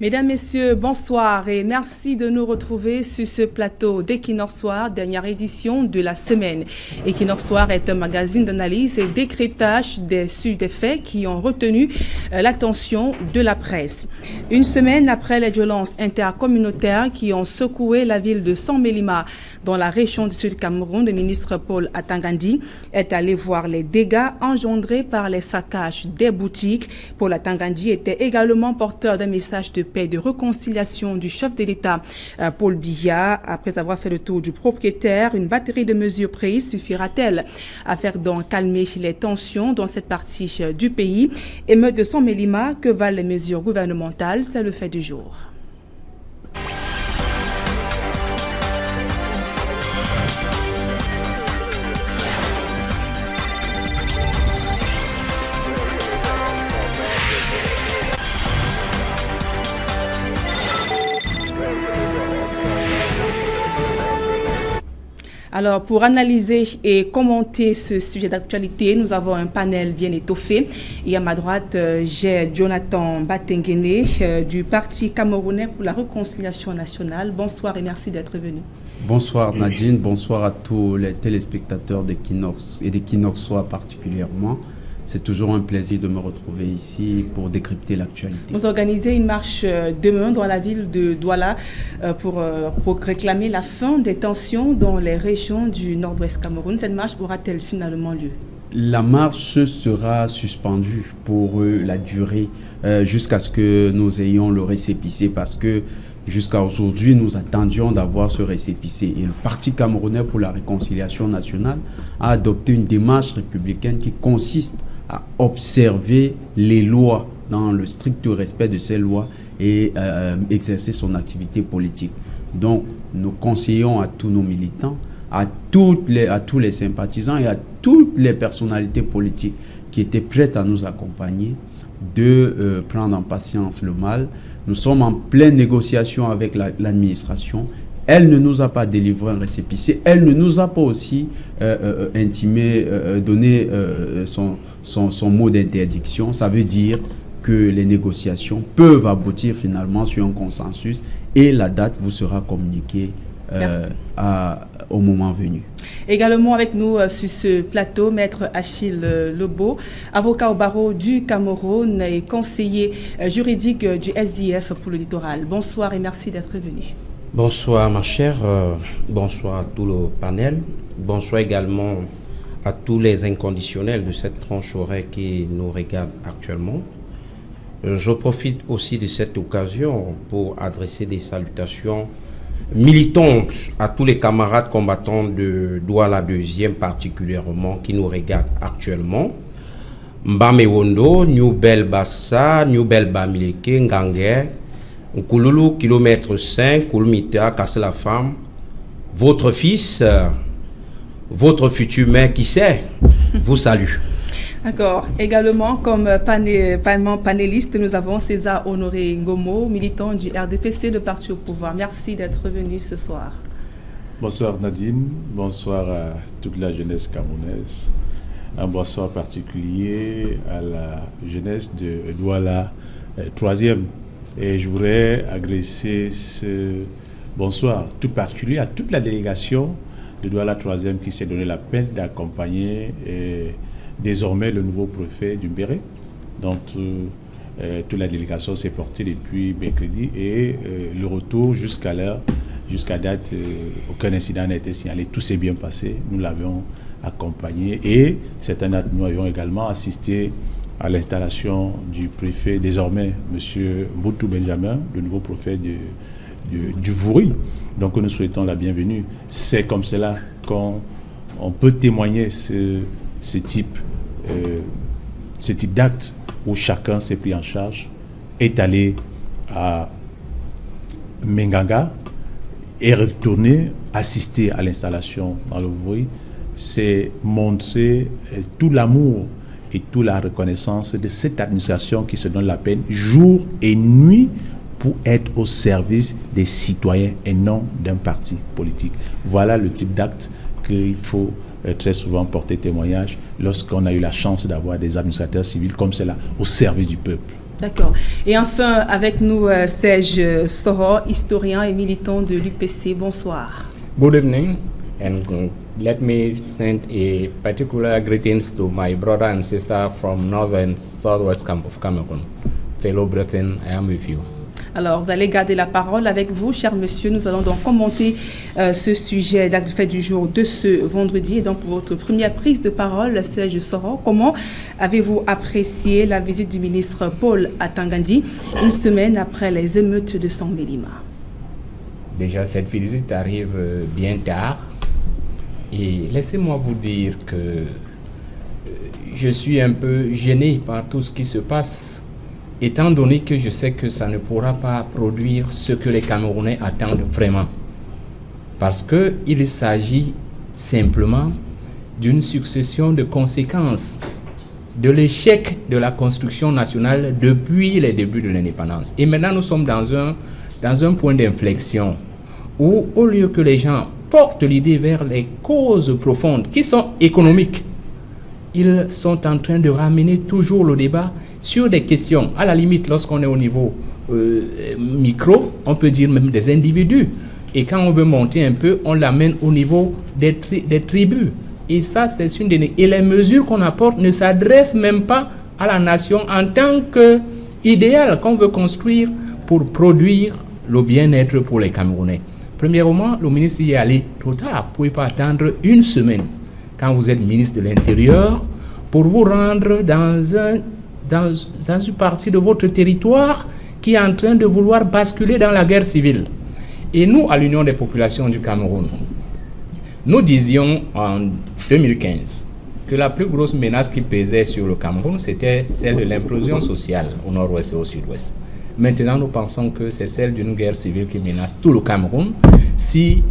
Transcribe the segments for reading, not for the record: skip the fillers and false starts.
Mesdames, Messieurs, bonsoir et merci de nous retrouver sur ce plateau d'Equinoxe Soir, dernière édition de la semaine. Equinoxe Soir est un magazine d'analyse et décryptage des faits qui ont retenu l'attention de la presse. Une semaine après les violences intercommunautaires qui ont secoué la ville de Saint-Mélima dans la région du Sud Cameroun, le ministre Paul Atangandi est allé voir les dégâts engendrés par les saccages des boutiques. Paul Atangandi était également porteur d'un message de paix et de réconciliation du chef de l'État, Paul Biya. Après avoir fait le tour du propriétaire, une batterie de mesures prises suffira-t-elle à faire donc calmer les tensions dans cette partie du pays? Émeute de Saint-Mélima, que valent les mesures gouvernementales? C'est le fait du jour. Alors, pour analyser et commenter ce sujet d'actualité, nous avons un panel bien étoffé. Et à ma droite, j'ai Jonathan Batengene du Parti camerounais pour la réconciliation nationale. Bonsoir et merci d'être venu. Bonsoir Nadine, bonsoir à tous les téléspectateurs d'Equinoxe et d'Equinoxe Soir particulièrement. C'est toujours un plaisir de me retrouver ici pour décrypter l'actualité. Vous organisez une marche demain dans la ville de Douala pour réclamer la fin des tensions dans les régions du nord-ouest Cameroun. Cette marche aura-t-elle finalement lieu? La marche sera suspendue pour la durée jusqu'à ce que nous ayons le récépissé, parce que jusqu'à aujourd'hui, nous attendions d'avoir ce récépissé. Et le Parti camerounais pour la réconciliation nationale a adopté une démarche républicaine qui consiste à observer les lois dans le strict respect de ces lois et exercer son activité politique. Donc, nous conseillons à tous nos militants, à tous les sympathisants et à toutes les personnalités politiques qui étaient prêtes à nous accompagner de prendre en patience le mal. Nous sommes en pleine négociation avec l'administration. Elle ne nous a pas délivré un récépissé. Elle ne nous a pas aussi donné son mot d'interdiction. Ça veut dire que les négociations peuvent aboutir finalement sur un consensus et la date vous sera communiquée au moment venu. Également avec nous sur ce plateau, Maître Achille Lebeau, avocat au barreau du Cameroun et conseiller juridique du SDF pour le littoral. Bonsoir et merci d'être venu. Bonsoir ma chère, bonsoir à tout le panel, bonsoir également à tous les inconditionnels de cette tranche horaire qui nous regardent actuellement. Je profite aussi de cette occasion pour adresser des salutations militantes à tous les camarades combattants de Douala 2e particulièrement qui nous regardent actuellement. Mbamewondo, New Bel Bassa, New Bel Bamileke, Ngangé, Nkululu, kilomètre 5, Koulmita, Casse la femme, votre fils, votre futur maire, qui sait, vous salue. D'accord. Également, comme panéliste, nous avons César Honoré Ngomo, militant du RDPC, le parti au pouvoir. Merci d'être venu ce soir. Bonsoir Nadine, bonsoir à toute la jeunesse camerounaise. Un bonsoir particulier à la jeunesse de Douala 3e. Et je voudrais adresser ce bonsoir tout particulier à toute la délégation de Douala 3e qui s'est donné la peine d'accompagner désormais le nouveau préfet du Mbéré. Donc toute la délégation s'est portée depuis mercredi et le retour jusqu'à date, aucun incident n'a été signalé. Tout s'est bien passé. Nous l'avions accompagné et nous avions également assisté à l'installation du préfet, désormais M. Mboutou Benjamin, le nouveau préfet du Vouri. Donc nous souhaitons la bienvenue. C'est comme cela qu'on peut témoigner ce type d'acte où chacun s'est pris en charge, est allé à Menganga et retourné assister à l'installation dans le Vouri. C'est montrer tout l'amour et toute la reconnaissance de cette administration qui se donne la peine jour et nuit pour être au service des citoyens et non d'un parti politique. Voilà le type d'acte qu'il faut très souvent porter témoignage lorsqu'on a eu la chance d'avoir des administrateurs civils comme cela au service du peuple. D'accord. Et enfin, avec nous, Serge Soro, historien et militant de l'UPC. Bonsoir. Good evening, and let me send a particular greetings to my brother and sister from northern southwest camp of Cameroon. Fellow brethren, I am with you. Alors, vous allez garder la parole avec vous, cher monsieur. Nous allons donc commenter ce sujet d'acte fait du jour de ce vendredi. Et donc, pour votre première prise de parole, Serge Soro, comment avez-vous apprécié la visite du ministre Paul Atanga-Ndi une semaine après les émeutes de Saint-Mélima? Déjà, cette visite arrive bien tard. Et laissez-moi vous dire que je suis un peu gêné par tout ce qui se passe, étant donné que je sais que ça ne pourra pas produire ce que les Camerounais attendent vraiment. Parce qu'il s'agit simplement d'une succession de conséquences de l'échec de la construction nationale depuis les débuts de l'indépendance. Et maintenant, nous sommes dans un point d'inflexion où, au lieu que les gens portent l'idée vers les causes profondes qui sont économiques, ils sont en train de ramener toujours le débat sur des questions. À la limite, lorsqu'on est au niveau micro, on peut dire même des individus. Et quand on veut monter un peu, on l'amène au niveau des tribus. Et ça, c'est une des... Et les mesures qu'on apporte ne s'adressent même pas à la nation en tant qu'idéal qu'on veut construire pour produire le bien-être pour les Camerounais. Premièrement, le ministre y est allé trop tard. Vous ne pouvez pas attendre une semaine quand vous êtes ministre de l'Intérieur pour vous rendre dans une partie de votre territoire qui est en train de vouloir basculer dans la guerre civile. Et nous, à l'Union des populations du Cameroun, nous disions en 2015 que la plus grosse menace qui pesait sur le Cameroun, c'était celle de l'implosion sociale au nord-ouest et au sud-ouest. Maintenant, nous pensons que c'est celle d'une guerre civile qui menace tout le Cameroun si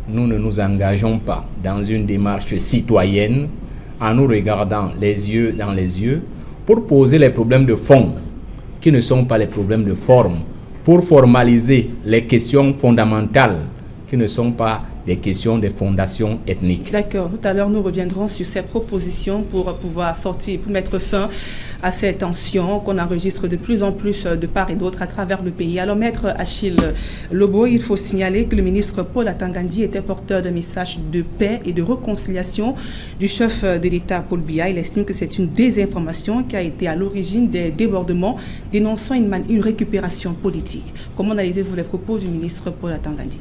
nous ne nous engageons pas dans une démarche citoyenne en nous regardant les yeux dans les yeux pour poser les problèmes de fond qui ne sont pas les problèmes de forme, pour formaliser les questions fondamentales qui ne sont pas des questions de fondations ethniques. D'accord. Tout à l'heure, nous reviendrons sur ces propositions pour pouvoir sortir, pour mettre fin à ces tensions qu'on enregistre de plus en plus de part et d'autre à travers le pays. Alors, Maître Achille Lobo, il faut signaler que le ministre Paul Atanga-Ndi était porteur d'un message de paix et de réconciliation du chef de l'État, Paul Biya. Il estime que c'est une désinformation qui a été à l'origine des débordements, dénonçant une récupération politique. Comment analysez-vous les propos du ministre Paul Atanga-Ndi?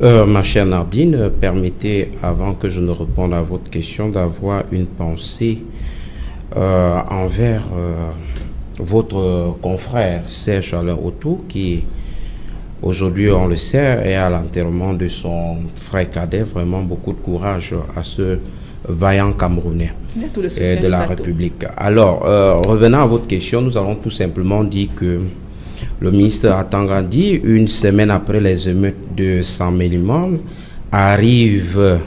Ma chère Nardine, permettez, avant que je ne réponde à votre question, d'avoir une pensée envers votre confrère Serge Alain Autou, qui aujourd'hui, on le sait, est à l'enterrement de son frère cadet. Vraiment beaucoup de courage à ce vaillant Camerounais de la République. Alors, revenant à votre question, nous allons tout simplement dire que le ministre Atanga-Ndi, une semaine après les émeutes de Saint-Mélima, arrive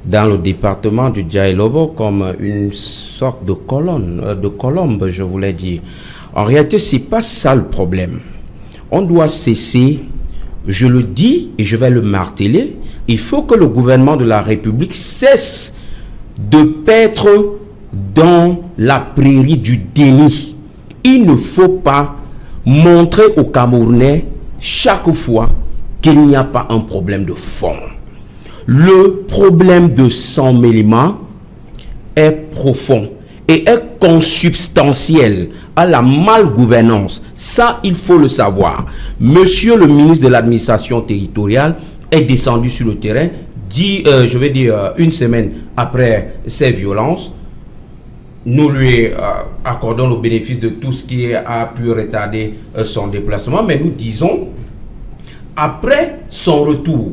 dans le département du Djaïlobo comme une sorte de colombe, je voulais dire. En réalité, ce n'est pas ça le problème. On doit cesser, je le dis et je vais le marteler, il faut que le gouvernement de la République cesse de paître dans la prairie du déni. Il ne faut pas montrer aux Camerounais chaque fois qu'il n'y a pas un problème de fond. Le problème de Saint-Mélima est profond et est consubstantiel à la malgouvernance. Ça, il faut le savoir. Monsieur le ministre de l'administration territoriale est descendu sur le terrain, une semaine après ces violences. Nous lui accordons le bénéfice de tout ce qui a pu retarder son déplacement, mais nous disons, après son retour,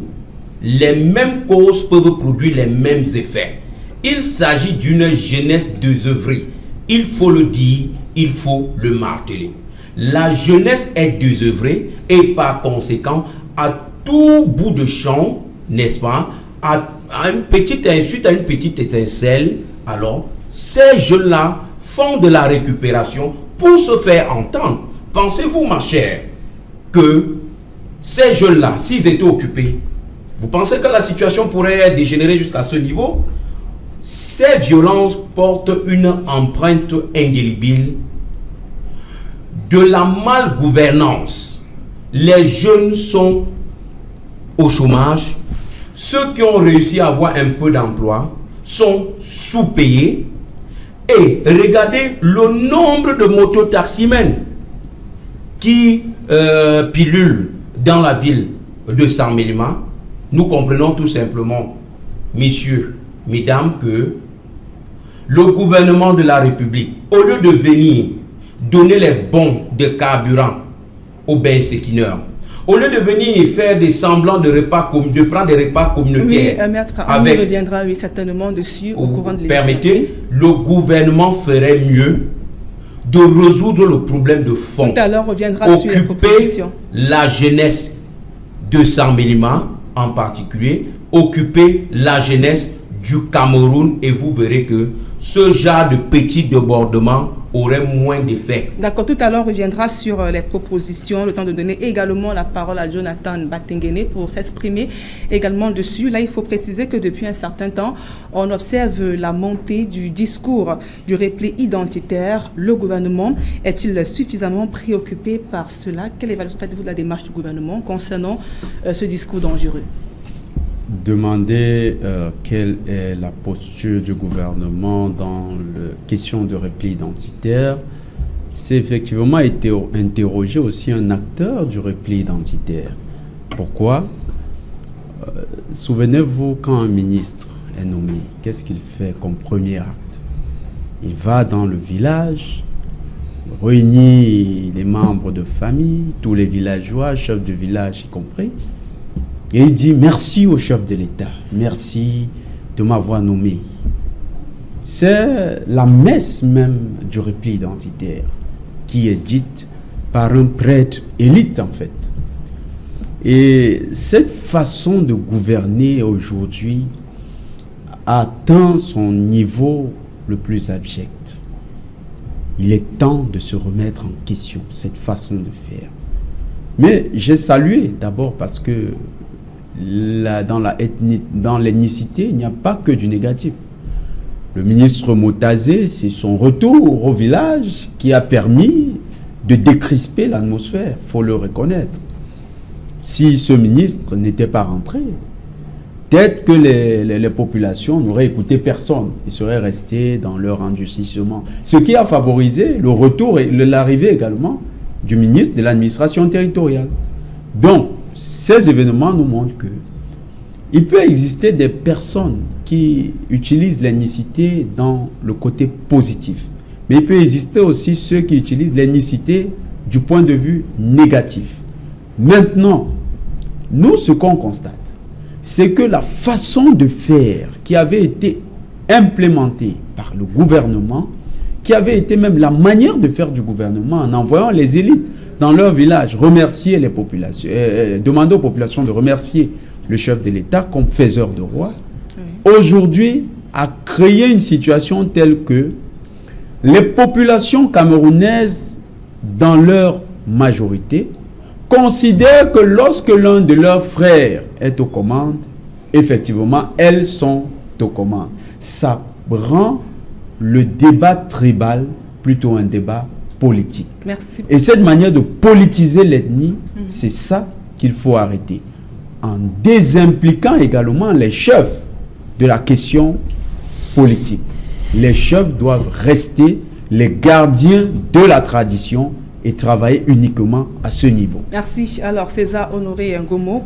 les mêmes causes peuvent produire les mêmes effets. Il s'agit d'une jeunesse désœuvrée. Il faut le dire, il faut le marteler. La jeunesse est désœuvrée et par conséquent, à tout bout de champ, n'est-ce pas, suite à une petite étincelle, alors, ces jeunes-là font de la récupération pour se faire entendre. Pensez-vous, ma chère, que ces jeunes-là, s'ils étaient occupés, vous pensez que la situation pourrait dégénérer jusqu'à ce niveau? Ces violences portent une empreinte indélébile de la malgouvernance. Les jeunes sont au chômage. Ceux qui ont réussi à avoir un peu d'emploi sont sous-payés. Et regardez le nombre de mototaximens qui pilulent dans la ville de Saint-Mélima. Nous comprenons tout simplement, messieurs, mesdames, que le gouvernement de la République, au lieu de venir donner les bons de carburant aux benséquineurs, au lieu de venir faire des semblants de repas, de prendre des repas communautaires. Oui, maître, on reviendra certainement dessus au courant de l'émission. Permettez, le gouvernement ferait mieux de résoudre le problème de fond. Tout à l'heure, on reviendra sur la proposition. La jeunesse de Saint-Mélima en particulier, occuper la jeunesse du Cameroun et vous verrez que ce genre de petits débordements aurait moins d'effet. D'accord, tout à l'heure on reviendra sur les propositions, le temps de donner également la parole à Jonathan Batengene pour s'exprimer également dessus. Là, il faut préciser que depuis un certain temps, on observe la montée du discours du repli identitaire. Le gouvernement est-il suffisamment préoccupé par cela? Quelle évaluation faites-vous de la démarche du gouvernement concernant ce discours dangereux? Demander quelle est la posture du gouvernement dans la question de repli identitaire, c'est effectivement interroger aussi un acteur du repli identitaire. Pourquoi? Souvenez-vous, quand un ministre est nommé, qu'est-ce qu'il fait comme premier acte? Il va dans le village, réunit les membres de famille, tous les villageois, chefs de village y compris, et il dit merci au chef de l'État, merci de m'avoir nommé. C'est la messe même du repli identitaire qui est dite par un prêtre élite en fait. Et cette façon de gouverner aujourd'hui atteint son niveau le plus abject. Il est temps de se remettre en question, cette façon de faire. Mais j'ai salué d'abord parce que dans l'ethnicité, il n'y a pas que du négatif. Le ministre Motazé, c'est son retour au village qui a permis de décrisper l'atmosphère, il faut le reconnaître. Si ce ministre n'était pas rentré, peut-être que les populations n'auraient écouté personne et seraient restées dans leur endurcissement. Ce qui a favorisé le retour et l'arrivée également du ministre de l'administration territoriale. Donc, ces événements nous montrent que il peut exister des personnes qui utilisent l'ethnicité dans le côté positif. Mais il peut exister aussi ceux qui utilisent l'ethnicité du point de vue négatif. Maintenant, nous, ce qu'on constate, c'est que la façon de faire qui avait été implémentée par le gouvernement, qui avait été même la manière de faire du gouvernement en envoyant les élites dans leur village, remercier les populations, demander aux populations de remercier le chef de l'État comme faiseur de roi, aujourd'hui a créé une situation telle que les populations camerounaises, dans leur majorité, considèrent que lorsque l'un de leurs frères est aux commandes, effectivement, elles sont aux commandes. Ça rend le débat tribal plutôt un débat politique. Merci. Et cette manière de politiser l'ethnie, c'est ça qu'il faut arrêter. En désimpliquant également les chefs de la question politique. Les chefs doivent rester les gardiens de la tradition et travailler uniquement à ce niveau. Merci. Alors, César Honoré Ngomo,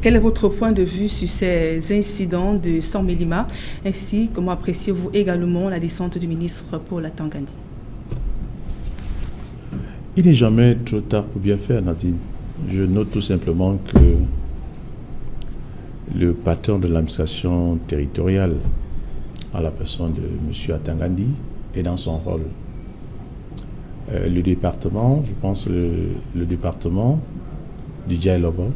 quel est votre point de vue sur ces incidents de Saint-Mélima? Ainsi, comment appréciez-vous également la descente du ministre Paul Atangandi? Il n'est jamais trop tard pour bien faire, Nadine. Je note tout simplement que le patron de l'administration territoriale, à la personne de M. Atangandi, est dans son rôle. Le département, je pense le département du Djaïlobo,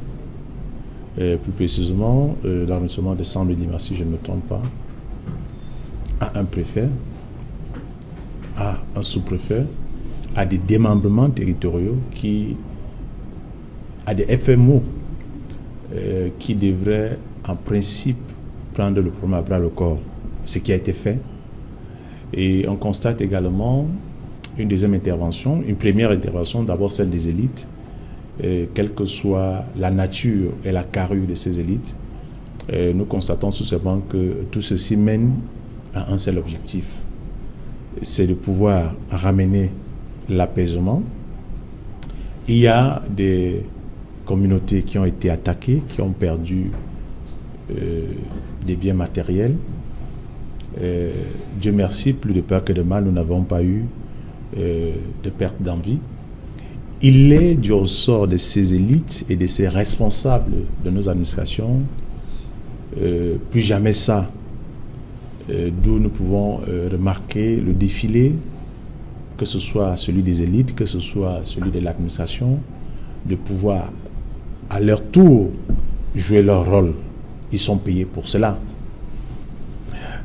plus précisément l'arrondissement de Saint-Mélima, si je ne me trompe pas, a un préfet, a un sous-préfet, a des démembrements territoriaux a des FMO qui devraient en principe prendre le problème à bras le corps, ce qui a été fait. Et on constate également une deuxième intervention, une première intervention, d'abord celle des élites, quelle que soit la nature et la carrure de ces élites. Nous constatons tout simplement que tout ceci mène à un seul objectif, c'est de pouvoir ramener l'apaisement. Il y a des communautés qui ont été attaquées, qui ont perdu des biens matériels. Dieu merci, plus de peur que de mal, nous n'avons pas eu de perte d'envie. Il est du ressort de ces élites et de ces responsables de nos administrations, plus jamais ça, d'où nous pouvons remarquer le défilé, que ce soit celui des élites, que ce soit celui de l'administration, de pouvoir à leur tour jouer leur rôle. Ils sont payés pour cela.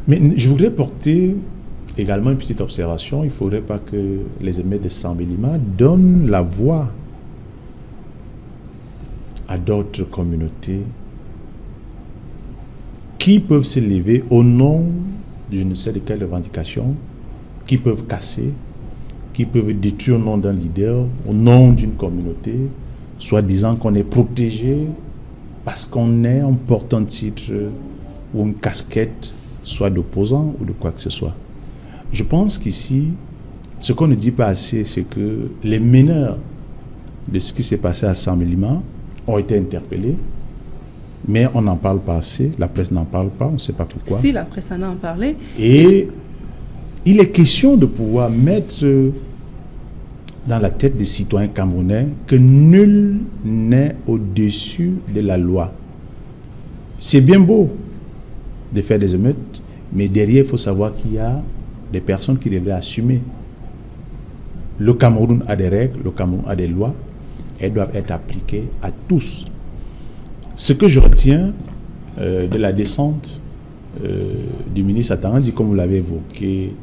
Mais je voudrais porter également une petite observation. Il ne faudrait pas que les émeutes de Sambelima donnent la voix à d'autres communautés qui peuvent s'élever au nom de je ne sais de quelle revendication, qui peuvent casser, qui peuvent détruire au nom d'un leader, au nom d'une communauté, soit disant qu'on est protégé parce on porte un titre ou une casquette, soit d'opposant ou de quoi que ce soit. Je pense qu'ici, ce qu'on ne dit pas assez, c'est que les meneurs de ce qui s'est passé à Sambelima ont été interpellés, mais on n'en parle pas assez, la presse n'en parle pas, on ne sait pas pourquoi. Si, la presse en a parlé. Et il est question de pouvoir mettre dans la tête des citoyens camerounais que nul n'est au-dessus de la loi. C'est bien beau de faire des émeutes, mais derrière, il faut savoir qu'il y a des personnes qui devraient assumer. Le Cameroun a des règles, le Cameroun a des lois, elles doivent être appliquées à tous. Ce que je retiens de la descente du ministre Atangandi, comme vous l'avez évoqué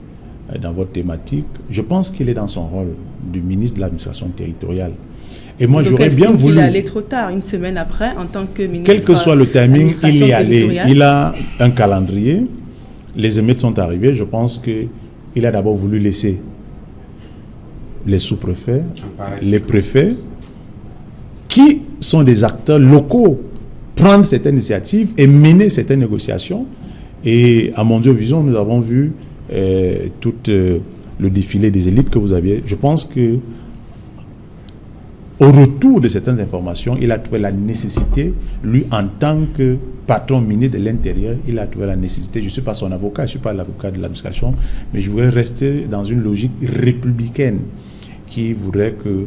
dans votre thématique, je pense qu'il est dans son rôle du ministre de l'administration territoriale. Et moi, j'aurais bien voulu... Il est allé trop tard, une semaine après, en tant que ministre. Quel que soit le timing, il y est allé. Il a un calendrier. Les émeutes sont arrivées. Je pense qu'il a d'abord voulu laisser les sous-préfets, les préfets, qui sont des acteurs locaux, prendre cette initiative et mener cette négociation. Et à Mon Dieu Vision, nous avons vu tout le défilé des élites que vous aviez. Je pense que au retour de certaines informations, il a trouvé la nécessité, lui en tant que patron ministre de l'Intérieur, il a trouvé la nécessité, je ne suis pas son avocat, je ne suis pas l'avocat de l'administration, mais je voudrais rester dans une logique républicaine qui voudrait que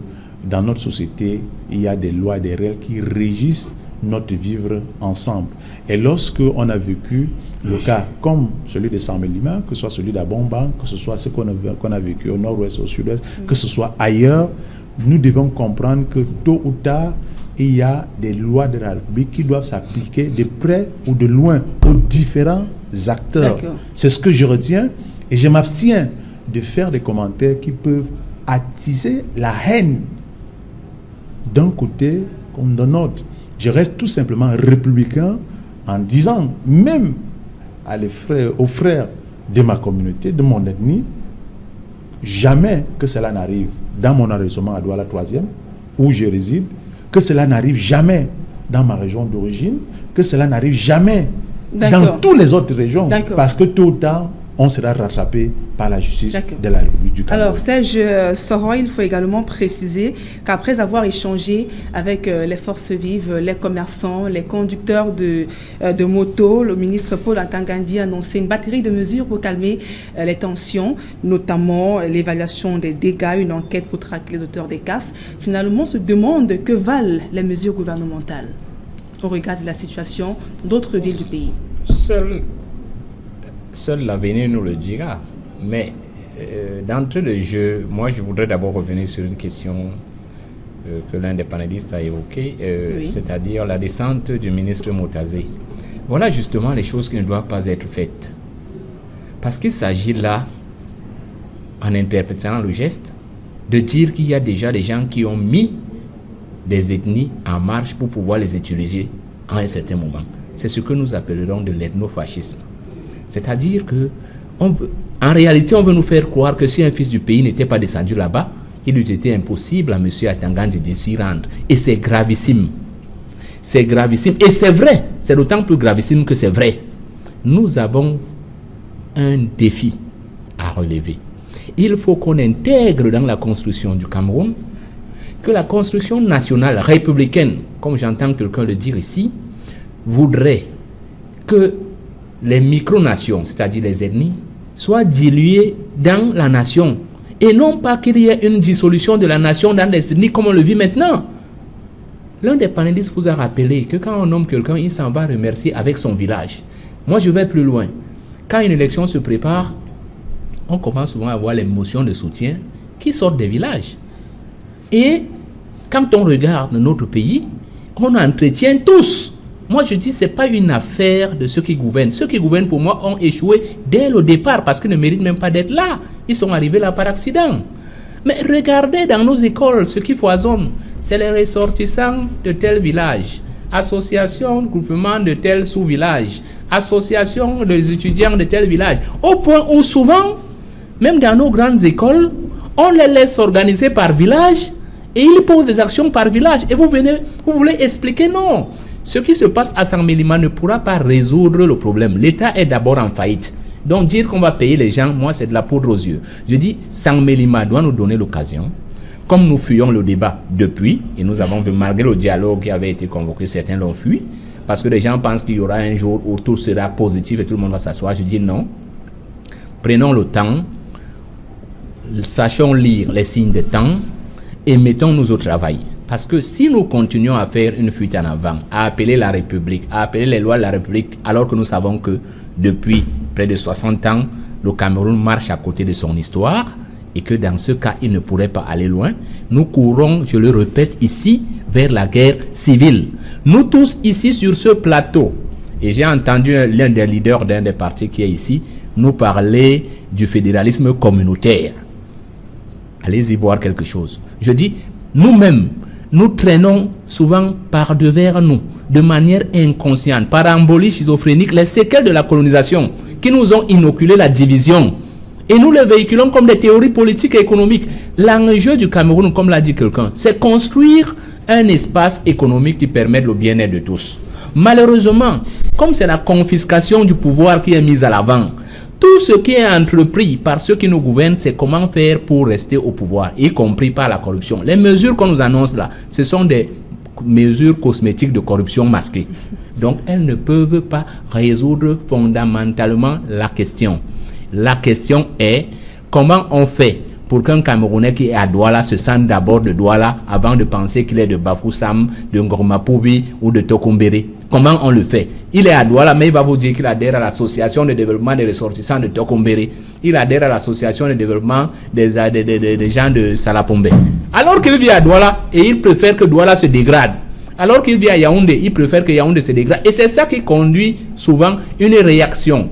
dans notre société, il y a des lois, des règles qui régissent notre vivre ensemble. Et lorsque on a vécu le cas comme celui de Sambelima, que ce soit celui d'Abomba, que ce soit ce qu'on a vécu au nord-ouest, au sud-ouest, que ce soit ailleurs, nous devons comprendre que tôt ou tard, il y a des lois de la République qui doivent s'appliquer de près ou de loin aux différents acteurs. C'est ce que je retiens et je m'abstiens de faire des commentaires qui peuvent attiser la haine d'un côté comme d'un autre. Je reste tout simplement républicain en disant, même aux frères de ma communauté, de mon ethnie, jamais que cela n'arrive dans mon arrondissement à Douala 3e, où je réside, que cela n'arrive jamais dans ma région d'origine, que cela n'arrive jamais dans toutes les autres régions, parce que tôt ou tard, on sera rattrapé par la justice de la République du Cameroun. Alors Serge Soroy, il faut également préciser qu'après avoir échangé avec les forces vives, les commerçants, les conducteurs de motos, le ministre Paul Atangandi a annoncé une batterie de mesures pour calmer les tensions, notamment l'évaluation des dégâts, une enquête pour traquer les auteurs des casses. Finalement, on se demande que valent les mesures gouvernementales au regard de la situation d'autres villes du pays. Seul l'avenir nous le dira. Mais d'entrée de jeu, moi je voudrais d'abord revenir sur une question que l'un des panélistes a évoquée, c'est-à-dire la descente du ministre Motazé. Voilà justement les choses qui ne doivent pas être faites. Parce qu'il s'agit là, en interprétant le geste, de dire qu'il y a déjà des gens qui ont mis des ethnies en marche pour pouvoir les utiliser à un certain moment. C'est ce que nous appellerons de l'ethnofascisme. C'est-à-dire que on veut, En réalité, on veut nous faire croire que si un fils du pays n'était pas descendu là-bas, il eût été impossible à M. Atangandji de s'y rendre. Et c'est gravissime. C'est gravissime. Et c'est vrai. C'est d'autant plus gravissime que c'est vrai. Nous avons un défi à relever. Il faut qu'on intègre dans la construction du Cameroun que la construction nationale républicaine, comme j'entends quelqu'un le dire ici, voudrait que les micronations, c'est-à-dire les ethnies, soient diluées dans la nation. Et non pas qu'il y ait une dissolution de la nation dans les ethnies comme on le vit maintenant. L'un des panélistes vous a rappelé que quand on nomme quelqu'un, il s'en va remercier avec son village. Moi, je vais plus loin. Quand une élection se prépare, on commence souvent à voir les motions de soutien qui sortent des villages. Et quand on regarde notre pays, on entretient tous. Moi, je dis, ce n'est pas une affaire de ceux qui gouvernent. Ceux qui gouvernent, pour moi, ont échoué dès le départ parce qu'ils ne méritent même pas d'être là. Ils sont arrivés là par accident. Mais regardez dans nos écoles, ce qui foisonne, c'est les ressortissants de tel village, association, groupement de tel sous-village, association des étudiants de tel village. Au point où souvent, même dans nos grandes écoles, on les laisse organiser par village et ils posent des actions par village. Et vous voulez expliquer? Non. Ce qui se passe à Saint-Mélima ne pourra pas résoudre le problème. L'État est d'abord en faillite. Donc dire qu'on va payer les gens, moi c'est de la poudre aux yeux. Je dis, Saint-Mélima doit nous donner l'occasion, comme nous fuyons le débat depuis, et nous avons vu, malgré le dialogue qui avait été convoqué, certains l'ont fui, parce que les gens pensent qu'il y aura un jour où tout sera positif et tout le monde va s'asseoir. Je dis non. Prenons le temps, sachons lire les signes de temps et mettons-nous au travail. Parce que si nous continuons à faire une fuite en avant, à appeler la République, à appeler les lois de la République, alors que nous savons que depuis près de 60 ans, le Cameroun marche à côté de son histoire et que dans ce cas, il ne pourrait pas aller loin, nous courons, je le répète ici, vers la guerre civile. Nous tous ici sur ce plateau, et j'ai entendu l'un des leaders d'un des partis qui est ici, nous parler du fédéralisme communautaire. Allez-y voir quelque chose. Je dis, nous-mêmes, nous traînons souvent par devers nous, de manière inconsciente, par embolie schizophrénique, les séquelles de la colonisation qui nous ont inoculé la division. Et nous les véhiculons comme des théories politiques et économiques. L'enjeu du Cameroun, comme l'a dit quelqu'un, c'est construire un espace économique qui permette le bien-être de tous. Malheureusement, comme c'est la confiscation du pouvoir qui est mise à l'avant, tout ce qui est entrepris par ceux qui nous gouvernent, c'est comment faire pour rester au pouvoir, y compris par la corruption. Les mesures qu'on nous annonce là, ce sont des mesures cosmétiques de corruption masquée. Donc, elles ne peuvent pas résoudre fondamentalement la question. La question est, comment on fait pour qu'un Camerounais qui est à Douala se sente d'abord de Douala avant de penser qu'il est de Bafoussam, de Ngormapoubi ou de Tokombéré? Comment on le fait? Il est à Douala, mais il va vous dire qu'il adhère à l'association de développement des ressortissants de Tokombéré. Il adhère à l'association de développement des gens de Salapombe. Alors qu'il vit à Douala et il préfère que Douala se dégrade. Alors qu'il vit à Yaoundé, il préfère que Yaoundé se dégrade. Et c'est ça qui conduit souvent une réaction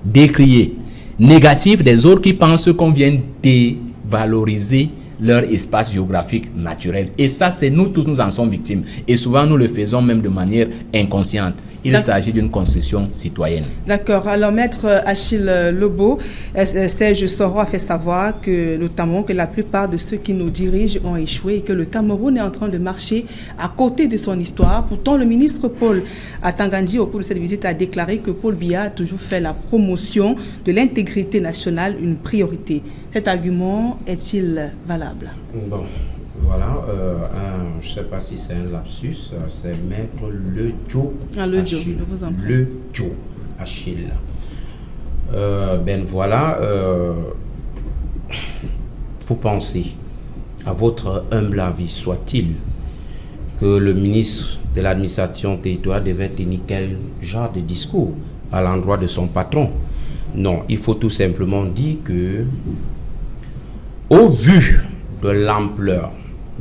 décriée, négative des autres qui pensent qu'on vient dévaloriser leur espace géographique naturel. Et ça, c'est nous tous, nous en sommes victimes. Et souvent, nous le faisons même de manière inconsciente. Il s'agit d'une construction citoyenne. D'accord. Alors, Maître Achille Lobo, Serge Soro a fait savoir que, notamment, que la plupart de ceux qui nous dirigent ont échoué et que le Cameroun est en train de marcher à côté de son histoire. Pourtant, le ministre Paul Atangandji, au cours de cette visite, a déclaré que Paul Biya a toujours fait la promotion de l'intégrité nationale une priorité. Cet argument est-il valable? Bon, voilà. Je ne sais pas si c'est un lapsus. C'est Maître Le Joe. Le Joe, je vous en prie. Le Joe Achille. Ben voilà. Vous pensez, à votre humble avis, soit-il, que le ministre de l'administration territoriale devait tenir quel genre de discours à l'endroit de son patron? Non, il faut tout simplement dire que, au vu de l'ampleur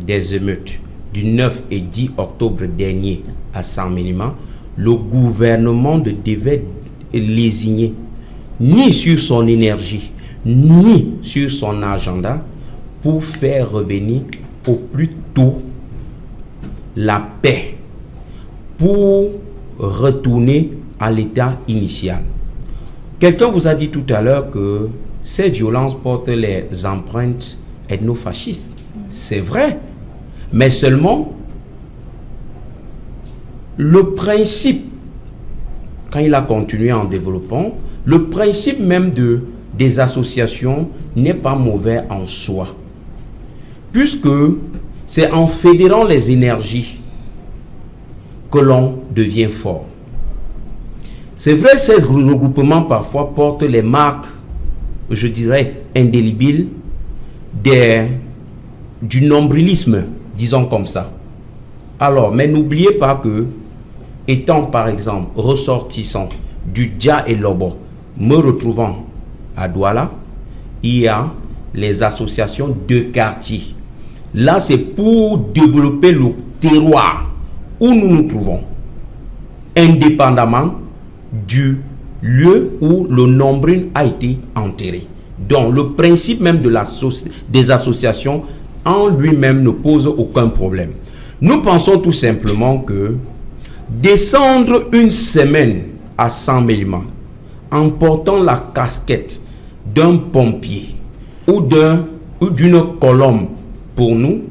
des émeutes du 9 et 10 octobre dernier à Saint-Mélima, le gouvernement ne devait lésigner ni sur son énergie, ni sur son agenda pour faire revenir au plus tôt la paix, pour retourner à l'état initial. Quelqu'un vous a dit tout à l'heure que ces violences portent les empreintes ethnofascistes. C'est vrai, mais seulement le principe, quand il a continué en développant, le principe même des associations n'est pas mauvais en soi, puisque c'est en fédérant les énergies que l'on devient fort. C'est vrai, ces regroupements parfois portent les marques, je dirais, indélébiles du nombrilisme, disons comme ça. Alors, mais n'oubliez pas que, étant par exemple ressortissant du Dja et Lobo, me retrouvant à Douala, il y a les associations de quartier. Là, c'est pour développer le terroir où nous nous trouvons, indépendamment du lieu où le nombril a été enterré. Donc, le principe même des associations en lui-même ne pose aucun problème. Nous pensons tout simplement que descendre une semaine à Saint-Mélimant en portant la casquette d'un pompier ou d'une colombe, pour nous,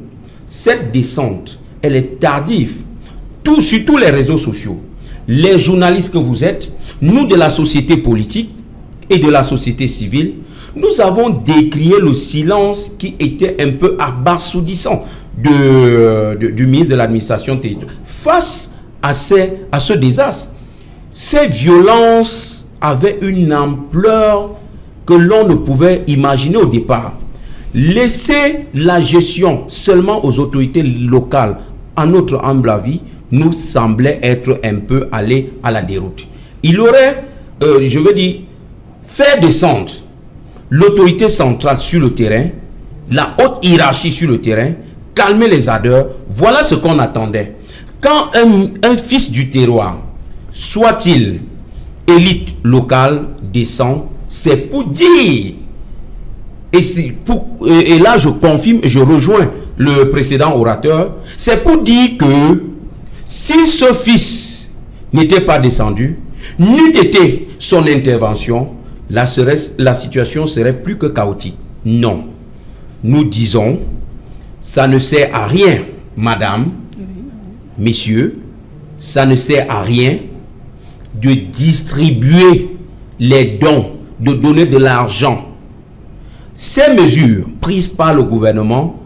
cette descente, elle est tardive. Sur tous les réseaux sociaux, les journalistes que vous êtes, nous de la société politique et de la société civile, nous avons décrié le silence qui était un peu abasourdissant du ministre de l'administration territoriale face à ce désastre. Ces violences avaient une ampleur que l'on ne pouvait imaginer au départ. Laisser la gestion seulement aux autorités locales, à notre humble avis, nous semblait être un peu allé à la déroute. Il aurait, faire descendre l'autorité centrale sur le terrain, la haute hiérarchie sur le terrain, calmer les ardeurs. Voilà ce qu'on attendait. Quand un fils du terroir, soit-il élite locale, descend, c'est pour dire, et là je confirme, je rejoins le précédent orateur, c'est pour dire que si ce fils n'était pas descendu, n'eût été son intervention, la situation serait plus que chaotique. Non. Nous disons, ça ne sert à rien, madame, messieurs, ça ne sert à rien de distribuer les dons, de donner de l'argent. Ces mesures prises par le gouvernement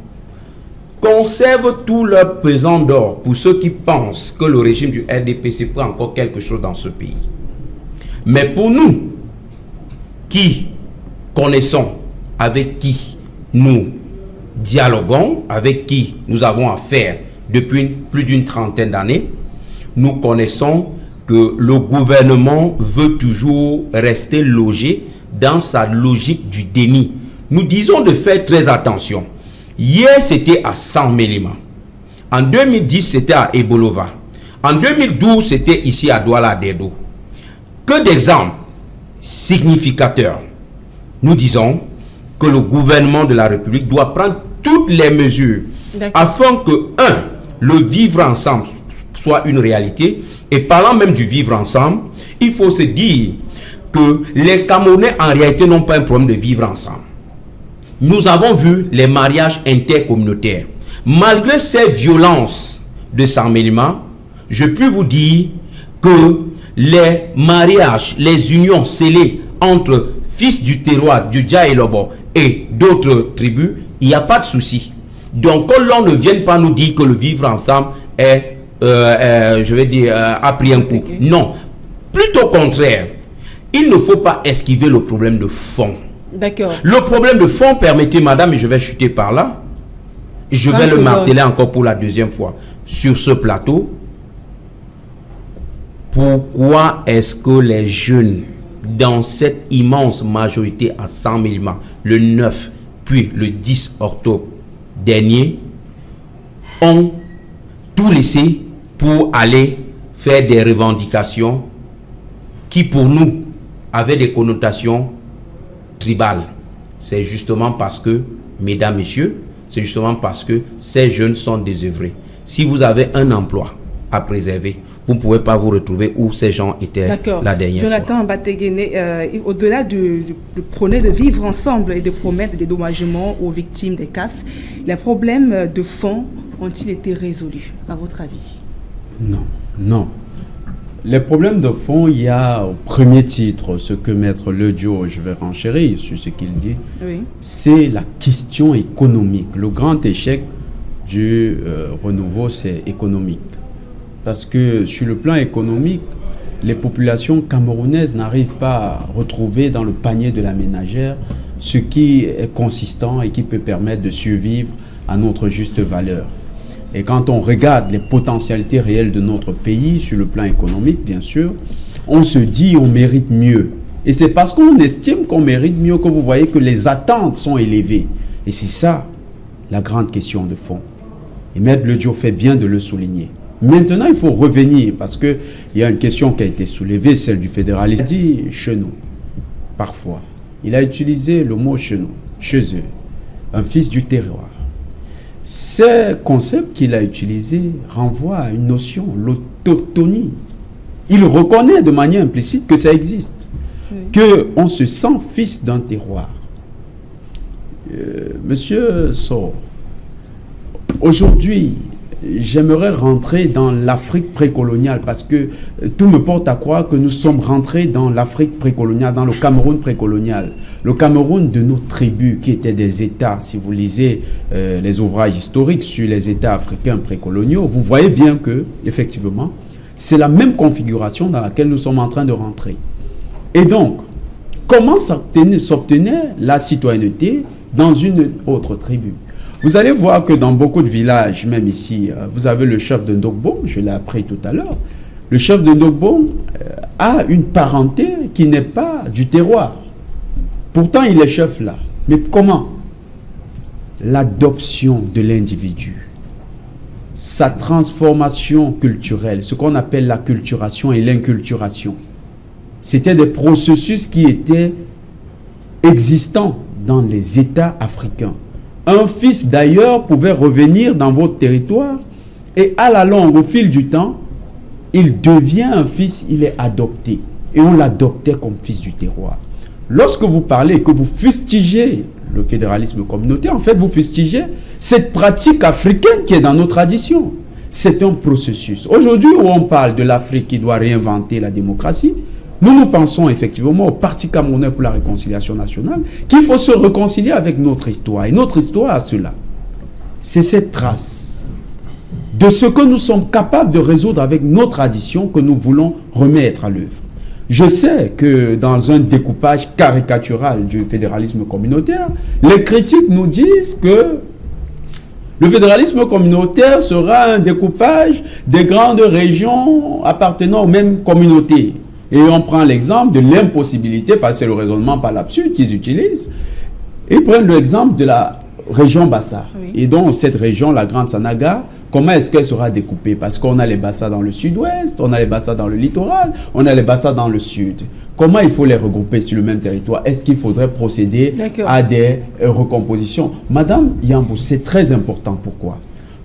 conservent tout leur pesant d'or pour ceux qui pensent que le régime du RDPC prend encore quelque chose dans ce pays. Mais pour nous, qui connaissons, avec qui nous dialoguons, avec qui nous avons affaire depuis plus d'une trentaine d'années, nous connaissons que le gouvernement veut toujours rester logé dans sa logique du déni. Nous disons de faire très attention. Hier, c'était à Saint-Mélimant. En 2010, c'était à Ebolova. En 2012, c'était ici à Douala-Dedo. Que d'exemples significateurs. Nous disons que le gouvernement de la République doit prendre toutes les mesures afin que, le vivre ensemble soit une réalité. Et parlant même du vivre ensemble, il faut se dire que les Camerounais en réalité n'ont pas un problème de vivre ensemble. Nous avons vu les mariages intercommunautaires. Malgré ces violences de Saint-Mélimant, je peux vous dire que les mariages, les unions scellées entre fils du terroir, du Dja et Lobo et d'autres tribus, il n'y a pas de souci. Donc, que l'on ne vienne pas nous dire que le vivre ensemble est, a pris un coup. Non. Plutôt au contraire, il ne faut pas esquiver le problème de fond. D'accord. Le problème de fond, permettez madame, et je vais chuter par là, je vais le marteler encore pour la deuxième fois sur ce plateau. Pourquoi est-ce que les jeunes, dans cette immense majorité à Saint-Mélimant, le 9 puis le 10 octobre dernier, ont tout laissé pour aller faire des revendications qui pour nous avaient des connotations tribales? C'est justement parce que, mesdames, messieurs, c'est justement parce que ces jeunes sont désœuvrés. Si vous avez un emploi, à préserver. Vous ne pouvez pas vous retrouver où ces gens étaient la dernière fois. Jonathan Bateguene, au-delà de prôner de vivre ensemble et de promettre des dédommagements aux victimes des casses, les problèmes de fond ont-ils été résolus, à votre avis? Non. Les problèmes de fond, il y a au premier titre, ce que Maître Ledio, je vais renchérir sur ce qu'il dit, c'est la question économique. Le grand échec du renouveau, c'est économique. Parce que sur le plan économique, les populations camerounaises n'arrivent pas à retrouver dans le panier de la ménagère ce qui est consistant et qui peut permettre de survivre à notre juste valeur. Et quand on regarde les potentialités réelles de notre pays sur le plan économique, bien sûr, on se dit on mérite mieux. Et c'est parce qu'on estime qu'on mérite mieux que vous voyez que les attentes sont élevées. Et c'est ça la grande question de fond. Et Maître Ledio fait bien de le souligner. Maintenant, il faut revenir parce qu'il y a une question qui a été soulevée, celle du fédéralisme. Il a dit chez nous, parfois. Il a utilisé le mot chez nous, chez eux, un fils du terroir. Ce concept qu'il a utilisé renvoie à une notion, l'autochtonie. Il reconnaît de manière implicite que ça existe, qu'on se sent fils d'un terroir. Monsieur Sor, aujourd'hui, j'aimerais rentrer dans l'Afrique précoloniale parce que tout me porte à croire que nous sommes rentrés dans l'Afrique précoloniale, dans le Cameroun précolonial. Le Cameroun de nos tribus qui étaient des États, si vous lisez les ouvrages historiques sur les États africains précoloniaux, vous voyez bien que, effectivement, c'est la même configuration dans laquelle nous sommes en train de rentrer. Et donc, comment s'obtenait la citoyenneté dans une autre tribu? Vous allez voir que dans beaucoup de villages, même ici, vous avez le chef de Ndogbo, je l'ai appris tout à l'heure. Le chef de Ndogbo a une parenté qui n'est pas du terroir. Pourtant, il est chef là. Mais comment? L'adoption de l'individu, sa transformation culturelle, ce qu'on appelle l'acculturation et l'inculturation. C'était des processus qui étaient existants dans les États africains. Un fils d'ailleurs pouvait revenir dans votre territoire et à la longue, au fil du temps, il devient un fils, il est adopté. Et on l'adoptait comme fils du terroir. Lorsque vous parlez et que vous fustigez le fédéralisme communautaire, en fait, vous fustigez cette pratique africaine qui est dans nos traditions. C'est un processus. Aujourd'hui, où on parle de l'Afrique qui doit réinventer la démocratie, nous pensons effectivement au Parti camerounais pour la réconciliation nationale qu'il faut se réconcilier avec notre histoire. Et notre histoire a cela. C'est cette trace de ce que nous sommes capables de résoudre avec nos traditions que nous voulons remettre à l'œuvre. Je sais que dans un découpage caricatural du fédéralisme communautaire, les critiques nous disent que le fédéralisme communautaire sera un découpage des grandes régions appartenant aux mêmes communautés. Et on prend l'exemple de l'impossibilité, parce que c'est le raisonnement par l'absurde qu'ils utilisent, ils prennent l'exemple de la région Bassa. Et donc cette région, la Grande Sanaga, comment est-ce qu'elle sera découpée? Parce qu'on a les Bassa dans le sud-ouest, on a les Bassa dans le littoral, on a les Bassa dans le sud. Comment il faut les regrouper sur le même territoire? Est-ce qu'il faudrait procéder à des recompositions? Madame Yambou, c'est très important. Pourquoi?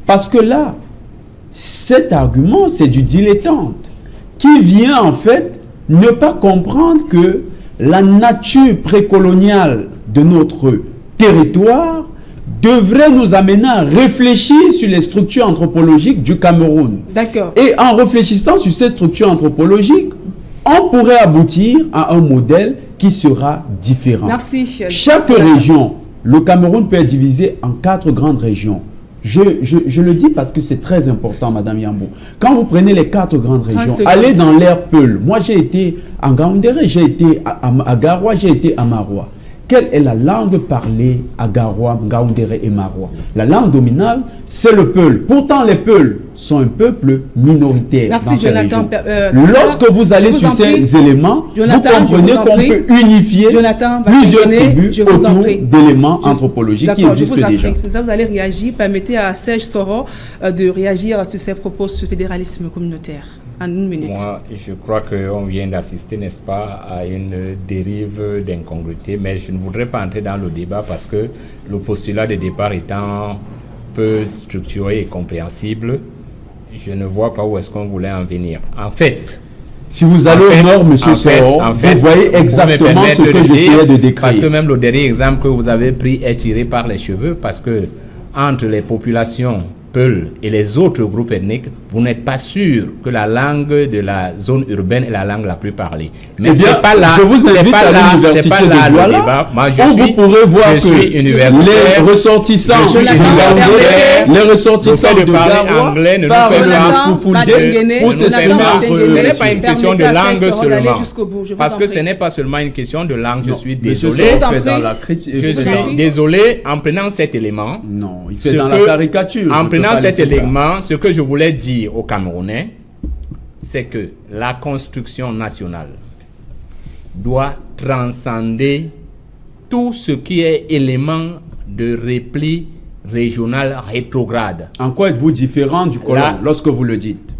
Parce que là, cet argument, c'est du dilettante qui vient en fait ne pas comprendre que la nature précoloniale de notre territoire devrait nous amener à réfléchir sur les structures anthropologiques du Cameroun. D'accord. Et en réfléchissant sur ces structures anthropologiques, on pourrait aboutir à un modèle qui sera différent. Merci. Chaque région, le Cameroun peut être divisé en 4 grandes régions. Je le dis parce que c'est très important, Madame Yambou. Quand vous prenez les 4 grandes régions, allez dans l'ère Peul. Moi, j'ai été en Ngaoundéré, j'ai été à Garoua, j'ai été à Maroua. Quelle est la langue parlée à Garoua, Ngaoundéré et Maroua? La langue dominante, c'est le Peul. Pourtant, les Peuls sont un peuple minoritaire. Merci, dans ces Jonathan. Lorsque vous allez sur ces éléments, Jonathan, vous comprenez qu'on peut unifier plusieurs tribus autour d'éléments anthropologiques qui existent déjà. Ça, vous allez réagir. Permettez à Serge Soro de réagir sur ces propos sur le fédéralisme communautaire. En une minute. Moi, je crois qu'on vient d'assister, n'est-ce pas, à une dérive d'incongruité, mais je ne voudrais pas entrer dans le débat parce que le postulat de départ étant peu structuré et compréhensible, je ne vois pas où est-ce qu'on voulait en venir. En fait, si vous allez au nord, monsieur Soro, vous voyez exactement ce que j'essayais de décrire. Parce que même le dernier exemple que vous avez pris est tiré par les cheveux, parce que entre les populations Peul et les autres groupes ethniques, vous n'êtes pas sûr que la langue de la zone urbaine est la langue la plus parlée. Mais c'est pas là. Je vous invite à l'université de Douala, où vous pourrez voir que les ressortissants de Garoua parlent le Foufoulde pour s'exprimer entre eux. Ce n'est pas une question de langue seulement. Parce que ce n'est pas seulement une question de langue. Je suis désolé. Je suis désolé en prenant cet élément. Non, il fait dans la caricature. Dans cet élément, ce que je voulais dire aux Camerounais, c'est que la construction nationale doit transcender tout ce qui est élément de repli régional rétrograde. En quoi êtes-vous différent du colon lorsque vous le dites?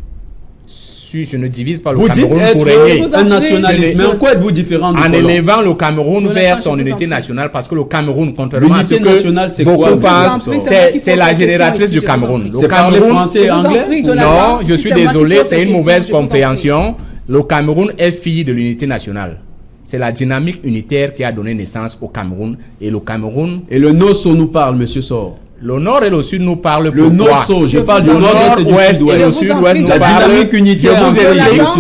Je ne divise pas le vous Cameroun pour régner. Un nationalisme. Mais en quoi êtes-vous différent du En colon? élevant le Cameroun vers son unité nationale, parce que le Cameroun, contrairement à ce que beaucoup pensent, c'est la génératrice du Cameroun. C'est parler français et anglais? Non, je suis désolé, c'est une mauvaise compréhension. Le Cameroun est fille de l'unité nationale. C'est la dynamique unitaire qui a donné naissance au Cameroun. Et le Cameroun... Et le Nosso nous parle, monsieur Sor. Le nord et le sud nous parlent le Nosso, je parle du nord et du sud-ouest. Et le sud-ouest nous parlent.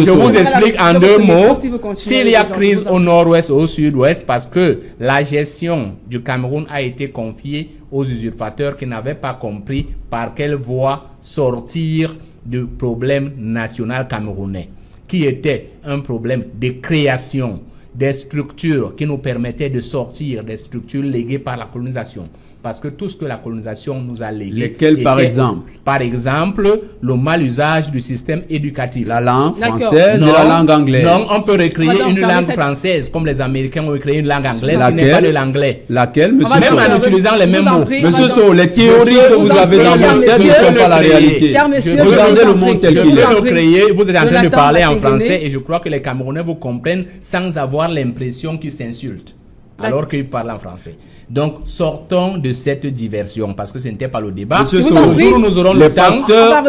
Je vous explique en deux mots. S'il y a crise au nord-ouest et au sud-ouest, parce que la gestion du Cameroun a été confiée aux usurpateurs qui n'avaient pas compris par quelle voie sortir du problème national camerounais, qui était un problème de création des structures qui nous permettaient de sortir des structures léguées par la colonisation. Parce que tout ce que la colonisation nous a légué... Lesquels, par exemple? Par exemple, le mal-usage du système éducatif. La langue française et la langue anglaise. Non, on peut recréer une langue française, comme les Américains ont recréé une langue anglaise qui n'est pas de l'anglais. Laquelle, monsieur Même en utilisant les mêmes mots. Monsieur So, les théories que vous avez dans votre tête ne sont pas la réalité. Regardez le monde tel qu'il est. Je peux le créer. Vous êtes en train de parler en français et je crois que les Camerounais vous comprennent sans avoir l'impression qu'ils s'insultent, alors qu'ils parlent en français. Donc, sortons de cette diversion, parce que ce n'était pas le débat. Monsieur So, nous aurons le pasteurs ont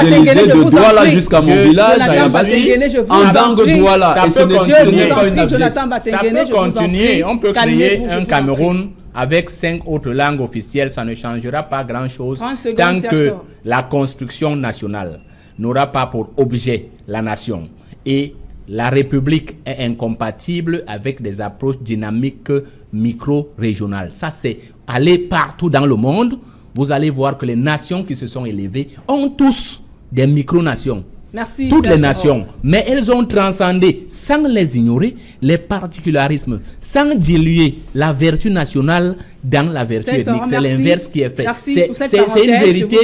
évangélisé de Douala jusqu'à mon village, à Yabassi, en Dangue Douala. Et ce n'est pas une abject. Ça peut continuer. On peut créer un Cameroun avec 5 autres langues officielles. Ça ne changera pas grand-chose tant que la construction nationale n'aura pas pour objet la nation. Et la République est incompatible avec des approches dynamiques micro-régionales. Ça, c'est aller partout dans le monde. Vous allez voir que les nations qui se sont élevées ont tous des micro-nations. Merci. Toutes les nations. Mais elles ont transcendé, sans les ignorer, les particularismes, sans diluer la vertu nationale dans la vertu ethnique. C'est l'inverse qui est fait. C'est une vérité.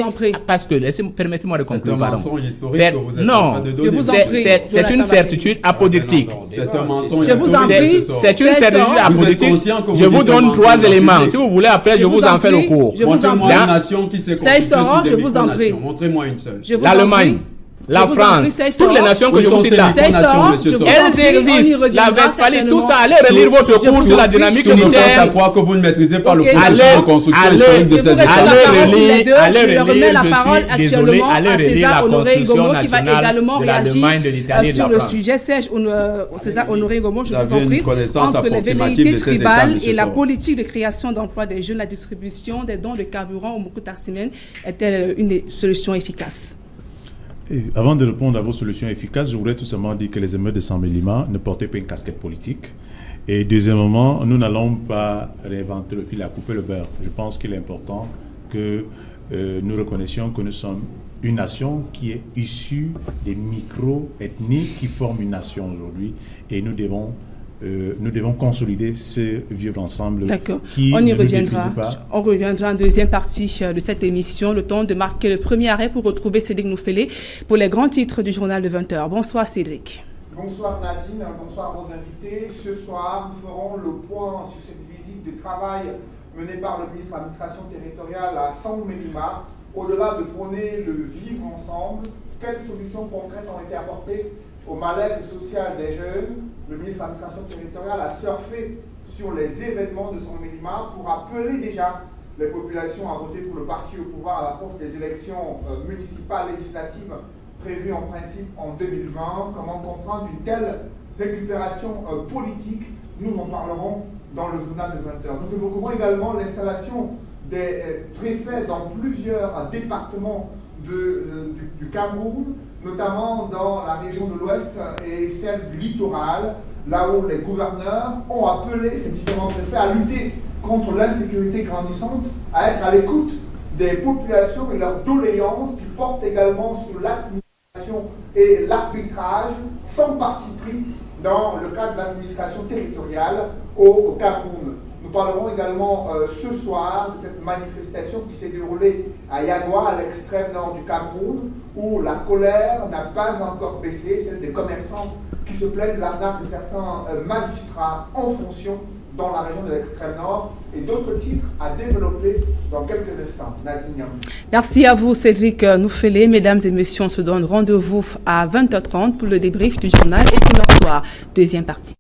Parce que, permettez-moi de conclure. Non, c'est une certitude apodictique. C'est un mensonge. C'est une certitude apodictique. Je vous donne 3 éléments. Si vous voulez, après, je vous en fais le cours. Montrez-moi une nation qui s'est constituée sur des micronations. Montrez-moi une seule. L'Allemagne. La France, toutes les nations que je vous cite là, elles existent. La Westphalie, tout ça, allez relire votre cours sur la dynamique unitaire. Je crois que vous ne maîtrisez pas le processus de construction historique de ces États. Allez relire, la parole actuellement à César Honoré Ngomo qui va également réagir sur le sujet. César Honoré Ngomo, je vous en prie, entre les velléités tribales et la politique de création d'emplois des jeunes, la distribution des dons de carburant au Moukoutassimène est-elle une solution efficace? Et avant de répondre à vos solutions efficaces, je voudrais tout simplement dire que les émeutes de Saint-Mélima ne portaient pas une casquette politique. Et deuxièmement, nous n'allons pas réinventer le fil à couper le beurre. Je pense qu'il est important que nous reconnaissions que nous sommes une nation qui est issue des micro-ethnies qui forment une nation aujourd'hui. Et nous devons consolider ce vivre ensemble. D'accord. On y reviendra. On reviendra en deuxième partie de cette émission. Le temps de marquer le premier arrêt pour retrouver Cédric Noufélé pour les grands titres du journal de 20h. Bonsoir Cédric. Bonsoir Nadine, bonsoir aux invités. Ce soir, nous ferons le point sur cette visite de travail menée par le ministre de l'Administration territoriale à Saint-Mélima. Au-delà de prôner le vivre ensemble, quelles solutions concrètes ont été apportées au mal-être social des jeunes? Le ministre de l'Administration territoriale a surfé sur les événements de Saint-Mélima pour appeler déjà les populations à voter pour le parti au pouvoir à l'approche des élections municipales législatives prévues en principe en 2020. Comment comprendre une telle récupération politique? Nous en parlerons dans le journal de 20h. Nous évoquerons également l'installation des préfets dans plusieurs départements du Cameroun, notamment dans la région de l'Ouest et celle du littoral, là où les gouverneurs ont appelé ces différents préfets à lutter contre l'insécurité grandissante, à être à l'écoute des populations et leurs doléances qui portent également sur l'administration et l'arbitrage sans parti pris dans le cadre de l'administration territoriale au Cameroun. Nous parlerons également ce soir de cette manifestation qui s'est déroulée à Yagua, à l'extrême nord du Cameroun, où la colère n'a pas encore baissé, celle des commerçants qui se plaignent de l'arnaque de certains magistrats en fonction dans la région de l'extrême nord, et d'autres titres à développer dans quelques instants. Nadine Yambou. Merci à vous, Cédric Noufélé. Mesdames et messieurs, on se donne rendez-vous à 20h30 pour le débrief du journal Equinox Soir, deuxième partie.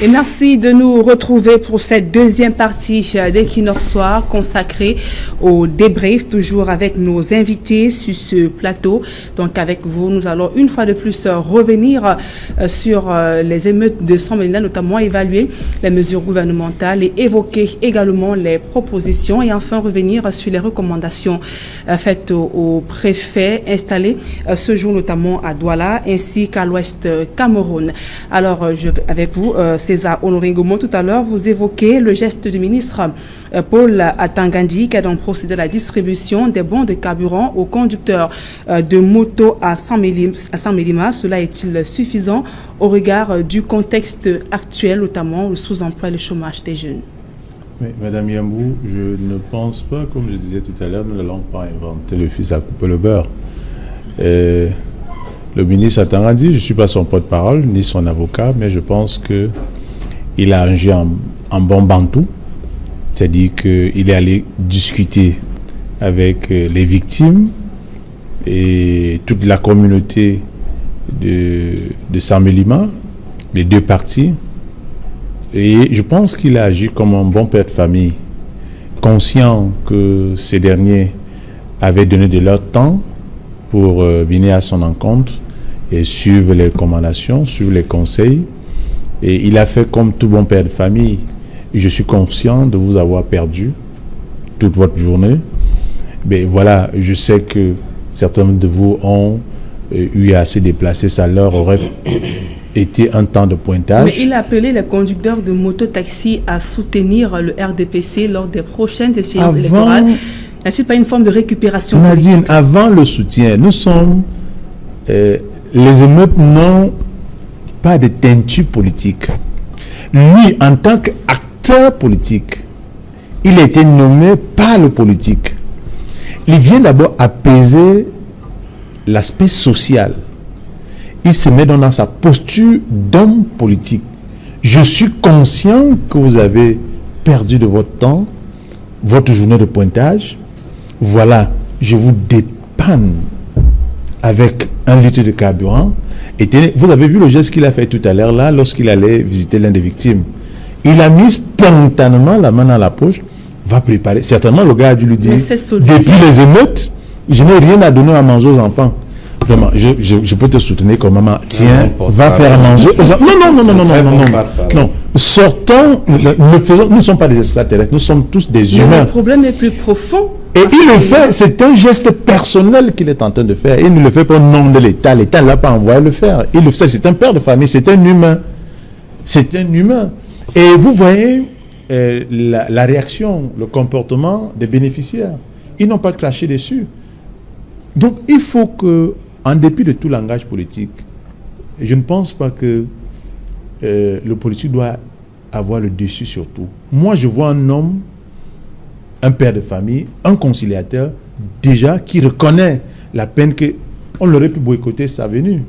Et merci de nous retrouver pour cette deuxième partie d'Equinox Soir consacrée au débrief, toujours avec nos invités sur ce plateau. Donc avec vous, nous allons une fois de plus revenir sur les émeutes de Saint-Mélina, notamment évaluer les mesures gouvernementales et évoquer également les propositions et enfin revenir sur les recommandations faites aux préfets installés ce jour notamment à Douala ainsi qu'à l'ouest Cameroun. Alors avec vous, César Honoré Gomo, tout à l'heure, vous évoquez le geste du ministre Paul Atangandi qui a donc procédé à la distribution des bons de carburant aux conducteurs de motos à Saint-Mélima. Cela est-il suffisant au regard du contexte actuel, notamment le sous-emploi et le chômage des jeunes? Oui, Madame Yambou, je ne pense pas, comme je disais tout à l'heure, nous n'allons pas inventer le fils à couper le beurre. Le ministre Atangandi, je ne suis pas son porte-parole ni son avocat, mais je pense qu'il a agi en bon bantou, c'est-à-dire qu'il est allé discuter avec les victimes et toute la communauté de Saint-Mélima, les deux parties, et je pense qu'il a agi comme un bon père de famille, conscient que ces derniers avaient donné de leur temps pour venir à son encontre et suivre les recommandations, suivre les conseils. Et il a fait comme tout bon père de famille. Je suis conscient de vous avoir perdu toute votre journée. Mais voilà, je sais que certains de vous ont eu à se déplacer. Ça leur aurait été un temps de pointage. Mais il a appelé les conducteurs de moto-taxi à soutenir le RDPC lors des prochaines échéances électorales. N'est-ce pas une forme de récupération Nadine, politique? avant le soutien, nous sommes... les émeutes n'ont pas de teinture politique. Lui, en tant qu'acteur politique, il a été nommé par le politique. Il vient d'abord apaiser l'aspect social. Il se met dans sa posture d'homme politique. Je suis conscient que vous avez perdu de votre temps, votre journée de pointage. Voilà, je vous dépanne avec 1 litre de carburant. Et tenez, vous avez vu le geste qu'il a fait tout à l'heure là, lorsqu'il allait visiter l'une des victimes. Il a mis spontanément la main dans la poche, va préparer. Certainement, le gars a dû lui dire, depuis les émeutes, je n'ai rien à donner à manger aux enfants. Vraiment, je peux te soutenir comme maman. Tiens, va faire à manger. Non. Sortons, nous ne sommes pas des extraterrestres, nous sommes tous des humains. Le problème est plus profond. Et il le fait, c'est un geste personnel qu'il est en train de faire. Il ne le fait pas au nom de l'État. L'État ne l'a pas envoyé le faire. Il le fait, c'est un père de famille, c'est un humain. C'est un humain. Et vous voyez la réaction, le comportement des bénéficiaires. Ils n'ont pas craché dessus. Donc il faut que, en dépit de tout langage politique, je ne pense pas que le politique doit avoir le dessus sur tout. Moi, je vois un homme, un père de famille, un conciliateur, déjà qui reconnaît la peine qu'on aurait pu boycotter sa venue.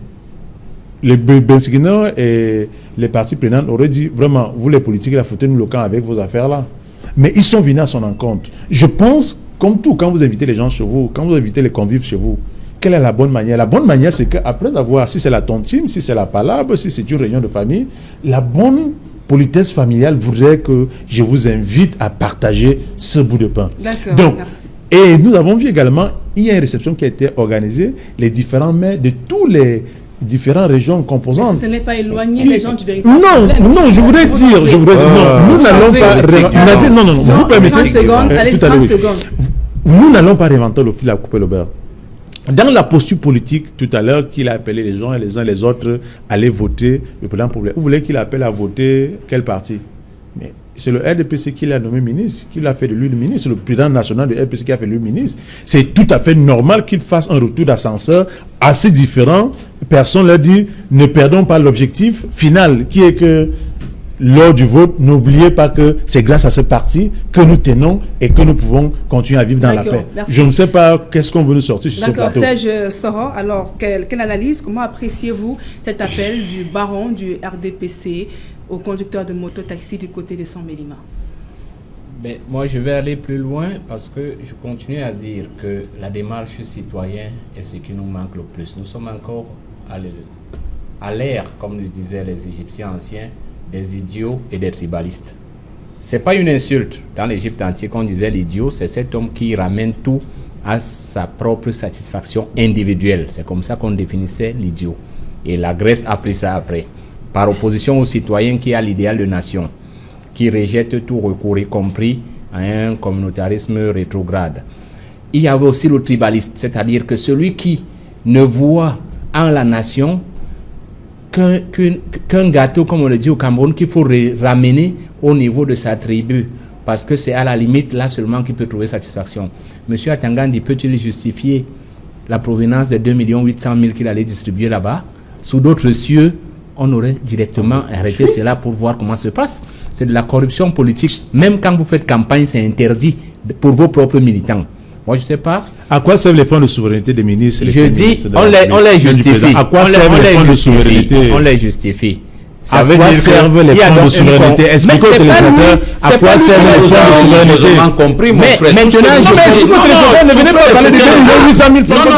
les Bensigino et les parties prenantes auraient dit, vraiment, vous les politiques, la foutez-nous le camp avec vos affaires-là. Mais ils sont venus à son encontre. Je pense, comme tout, quand vous invitez les gens chez vous, quand vous invitez les convives chez vous, quelle est la bonne manière? La bonne manière, c'est qu'après avoir, si c'est la tontine, si c'est la palabre, si c'est une réunion de famille, la bonne politesse familiale voudrait que je vous invite à partager ce bout de pain. D'accord, donc, merci. Et nous avons vu également, il y a une réception qui a été organisée, les différents maires de tous les différentes régions composantes. Mais ce n'est pas éloigné les gens du véritable problème. Non, je voudrais dire, non, nous n'allons pas... Non, vous permettez... 30 secondes, allez, 30 secondes. Nous n'allons pas réinventer le fil à couper le beurre. Dans la posture politique, tout à l'heure, qu'il a appelé les gens et les uns et les autres à aller voter le président problème. Vous voulez qu'il appelle à voter quel parti? Mais c'est le RDPC qui l'a nommé ministre, qui l'a fait de lui le ministre, le président national du RDPC qui a fait de lui ministre. C'est tout à fait normal qu'il fasse un retour d'ascenseur assez différent. Personne leur dit, ne perdons pas l'objectif final, qui est que lors du vote, n'oubliez pas que c'est grâce à ce parti que nous tenons et que nous pouvons continuer à vivre dans la paix. Merci. Je ne sais pas qu'est-ce qu'on veut nous sortir sur ce plateau. D'accord, Serge Soro, alors quelle analyse, comment appréciez-vous cet appel du baron du RDPC au conducteur de moto-taxi du côté de San-Mélima? Ben, moi, je vais aller plus loin parce que je continue à dire que la démarche citoyenne est ce qui nous manque le plus. Nous sommes encore à l'ère, comme le disaient les Égyptiens anciens, des idiots et des tribalistes. Ce n'est pas une insulte dans l'Égypte entière qu'on disait l'idiot, c'est cet homme qui ramène tout à sa propre satisfaction individuelle. C'est comme ça qu'on définissait l'idiot. Et la Grèce a pris ça après. Par opposition aux citoyens qui a l'idéal de nation, qui rejette tout recours, y compris à un communautarisme rétrograde. Il y avait aussi le tribaliste, c'est-à-dire que celui qui ne voit en la nation qu'un gâteau, comme on le dit au Cameroun, qu'il faut ramener au niveau de sa tribu, parce que c'est à la limite là seulement qu'il peut trouver satisfaction. Monsieur Atangandi peut-il justifier la provenance des 2 800 000 qu'il allait distribuer là-bas? Sous d'autres cieux, on aurait directement arrêté cela pour voir comment ça se passe. C'est de la corruption politique. Même quand vous faites campagne, c'est interdit pour vos propres militants. Moi, je ne sais pas. À quoi servent les fonds de souveraineté des ministres? Je dis, on les justifie. À quoi servent les fonds de souveraineté? On les justifie. À quoi servent les fonds de souveraineté? Expliquez aux téléspectateurs à quoi servent les fonds de souveraineté. J'ai compris, mon frère. Maintenant, ne venez pas parler de 800 000 francs.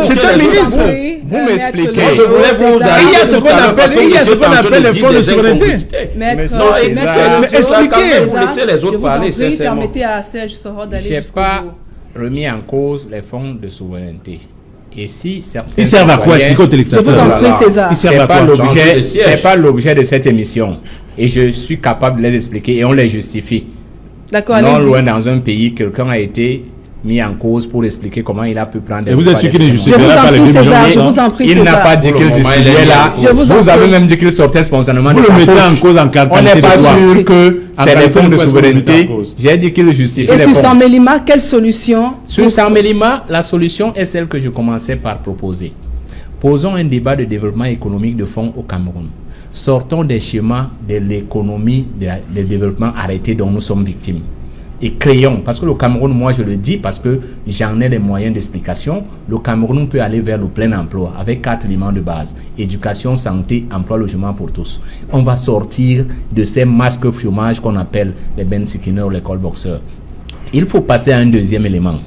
C'est un ministre. Vous m'expliquez. Je voulais vous donner. Il y a ce qu'on appelle les fonds de souveraineté. Expliquez. Vous laissez les autres parler. Permettez à Serge Soro d'aller jusqu'au bout. Je n'ai pas remis en cause les fonds de souveraineté. Et si certains ils servent à quoi? Expliquez aux téléspectateurs. Je vous en prie, César. C'est pas l'objet de cette émission. Et je suis capable de les expliquer et on les justifie. D'accord, non loin dans un pays, quelqu'un a été mis en cause pour expliquer comment il a pu prendre des... Et vous expliquez les justifications par les 2 millions. Je vous en prie, il n'a pas dit qu'il distribuait là. Vous avez même dit qu'il sortait spontanément. Vous le mettez en cause en qualité. On n'est pas sûr que c'est les fonds de souveraineté. J'ai dit qu'il justifie. Et sur San-Mélima, quelle solution? Sur San-Mélima, la solution est celle que je commençais par proposer. Posons un débat de développement économique de fonds au Cameroun. Sortons des schémas de l'économie de développement arrêté dont nous sommes victimes. Et créons, parce que le Cameroun, moi je le dis parce que j'en ai les moyens d'explication, le Cameroun peut aller vers le plein emploi avec 4 éléments de base: éducation, santé, emploi, logement pour tous. On va sortir de ces masques chômage qu'on appelle les bensikineurs, les call-boxeurs. Il faut passer à un deuxième élément.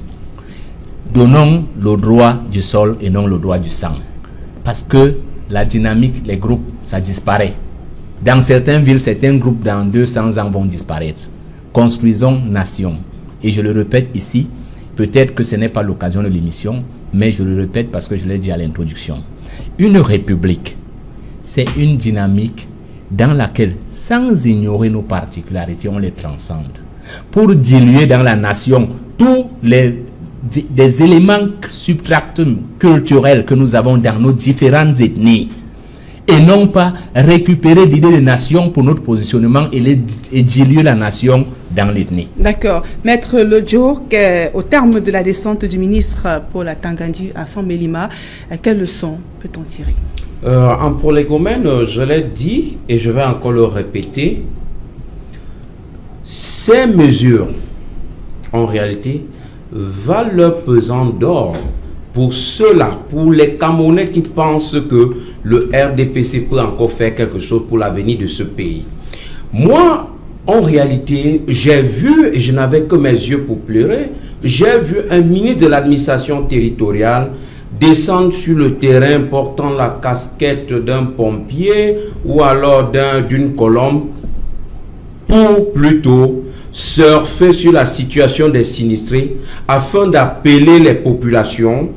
Donnons le droit du sol et non le droit du sang. Parce que la dynamique, les groupes, ça disparaît. Dans certaines villes, certains groupes dans 200 ans vont disparaître. Construisons nation. Et je le répète ici, peut-être que ce n'est pas l'occasion de l'émission, mais je le répète parce que je l'ai dit à l'introduction. Une république, c'est une dynamique dans laquelle, sans ignorer nos particularités, on les transcende. Pour diluer dans la nation tous les éléments subtractum culturels que nous avons dans nos différentes ethnies, et non pas récupérer l'idée de nation pour notre positionnement et diluer la nation dans l'ethnie. D'accord. Maître Lodjo, au terme de la descente du ministre Paul Atangandi à San-Mélima, quelles leçons peut-on tirer? En prolégomène, je l'ai dit et je vais encore le répéter, ces mesures, en réalité, valent leur pesant d'or pour ceux-là, pour les Camerounais qui pensent que le RDPC peut encore faire quelque chose pour l'avenir de ce pays. Moi, en réalité, j'ai vu, et je n'avais que mes yeux pour pleurer, j'ai vu un ministre de l'administration territoriale descendre sur le terrain portant la casquette d'un pompier ou alors d'une colombe pour plutôt surfer sur la situation des sinistrés afin d'appeler les populations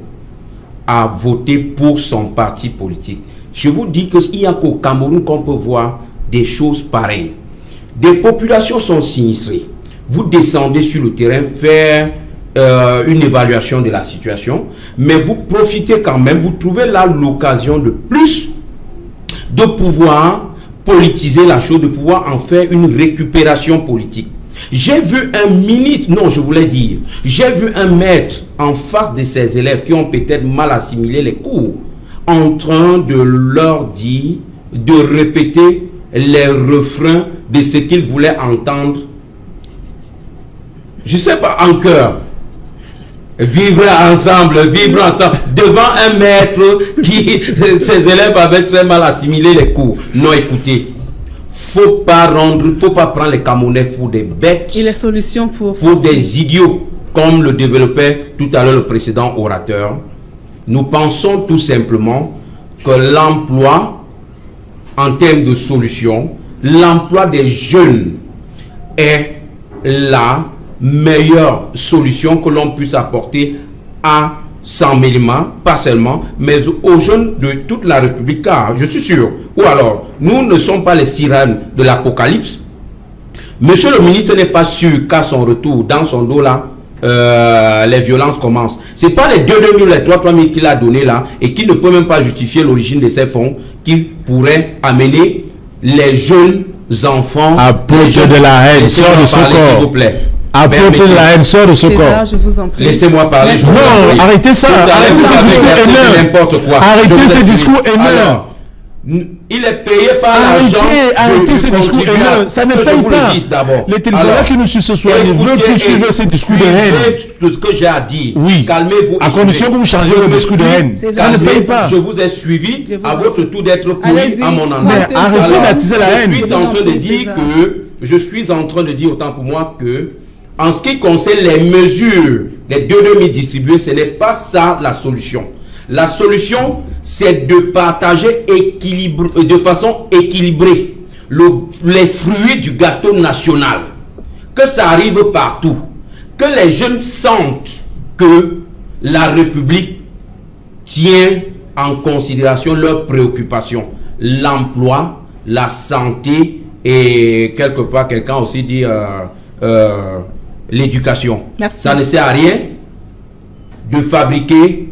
à voter pour son parti politique. Je vous dis qu'il n'y a qu'au Cameroun qu'on peut voir des choses pareilles. Des populations sont sinistrées. Vous descendez sur le terrain faire une évaluation de la situation, mais vous profitez quand même, vous trouvez là l'occasion de plus de pouvoir politiser la chose, de pouvoir en faire une récupération politique. J'ai vu un ministre, non, je voulais dire, j'ai vu un maître en face de ses élèves qui ont peut-être mal assimilé les cours, en train de leur dire, de répéter les refrains de ce qu'ils voulaient entendre. Je ne sais pas, en chœur. Vivre ensemble, devant un maître qui, ses élèves avaient très mal assimilé les cours. Non, écoutez, faut pas prendre les Camerounais pour des bêtes. Et les solutions pour des idiots, comme le développait tout à l'heure le précédent orateur. Nous pensons tout simplement que l'emploi, en termes de solutions, l'emploi des jeunes est la meilleure solution que l'on puisse apporter à Saint-Mélima, pas seulement, mais aux jeunes de toute la République, car je suis sûr, ou alors, nous ne sommes pas les sirènes de l'Apocalypse. Monsieur le ministre n'est pas sûr qu'à son retour, dans son dos là, les violences commencent. Ce n'est pas les 2 000, les 3 000 qu'il a donné là, et qui ne peut même pas justifier l'origine de ces fonds, qui pourraient amener les jeunes enfants à porter de la haine, sort de ce corps. S'il vous plaît. À porter de la haine, sort de ce corps. Je vous en prie. Laissez-moi parler. Non, arrêtez ça. Arrêtez ce discours haineux. Arrêtez ce discours haineux. Il est payé par l'argent. Arrêtez ce discours haineux. Ça ne paye pas. Les télévisions qui nous suivent ce soir ne veulent plus suivre ce discours de haine. Tout ce que j'ai à dire. Oui. Calmez-vous. À condition que vous changez le discours de haine. Ça ne paye pas. Je vous ai suivi. À votre tour d'être poli à mon endroit. Mais arrêtez d'attiser la haine. Je suis en train de dire que, je suis en train de dire autant pour moi que, en ce qui concerne les mesures, les 2 000 distribués, ce n'est pas ça la solution. La solution, c'est de partager de façon équilibrée les fruits du gâteau national. Que ça arrive partout. Que les jeunes sentent que la République tient en considération leurs préoccupations. L'emploi, la santé et quelque part, quelqu'un aussi dit l'éducation. Ça ne sert à rien de fabriquer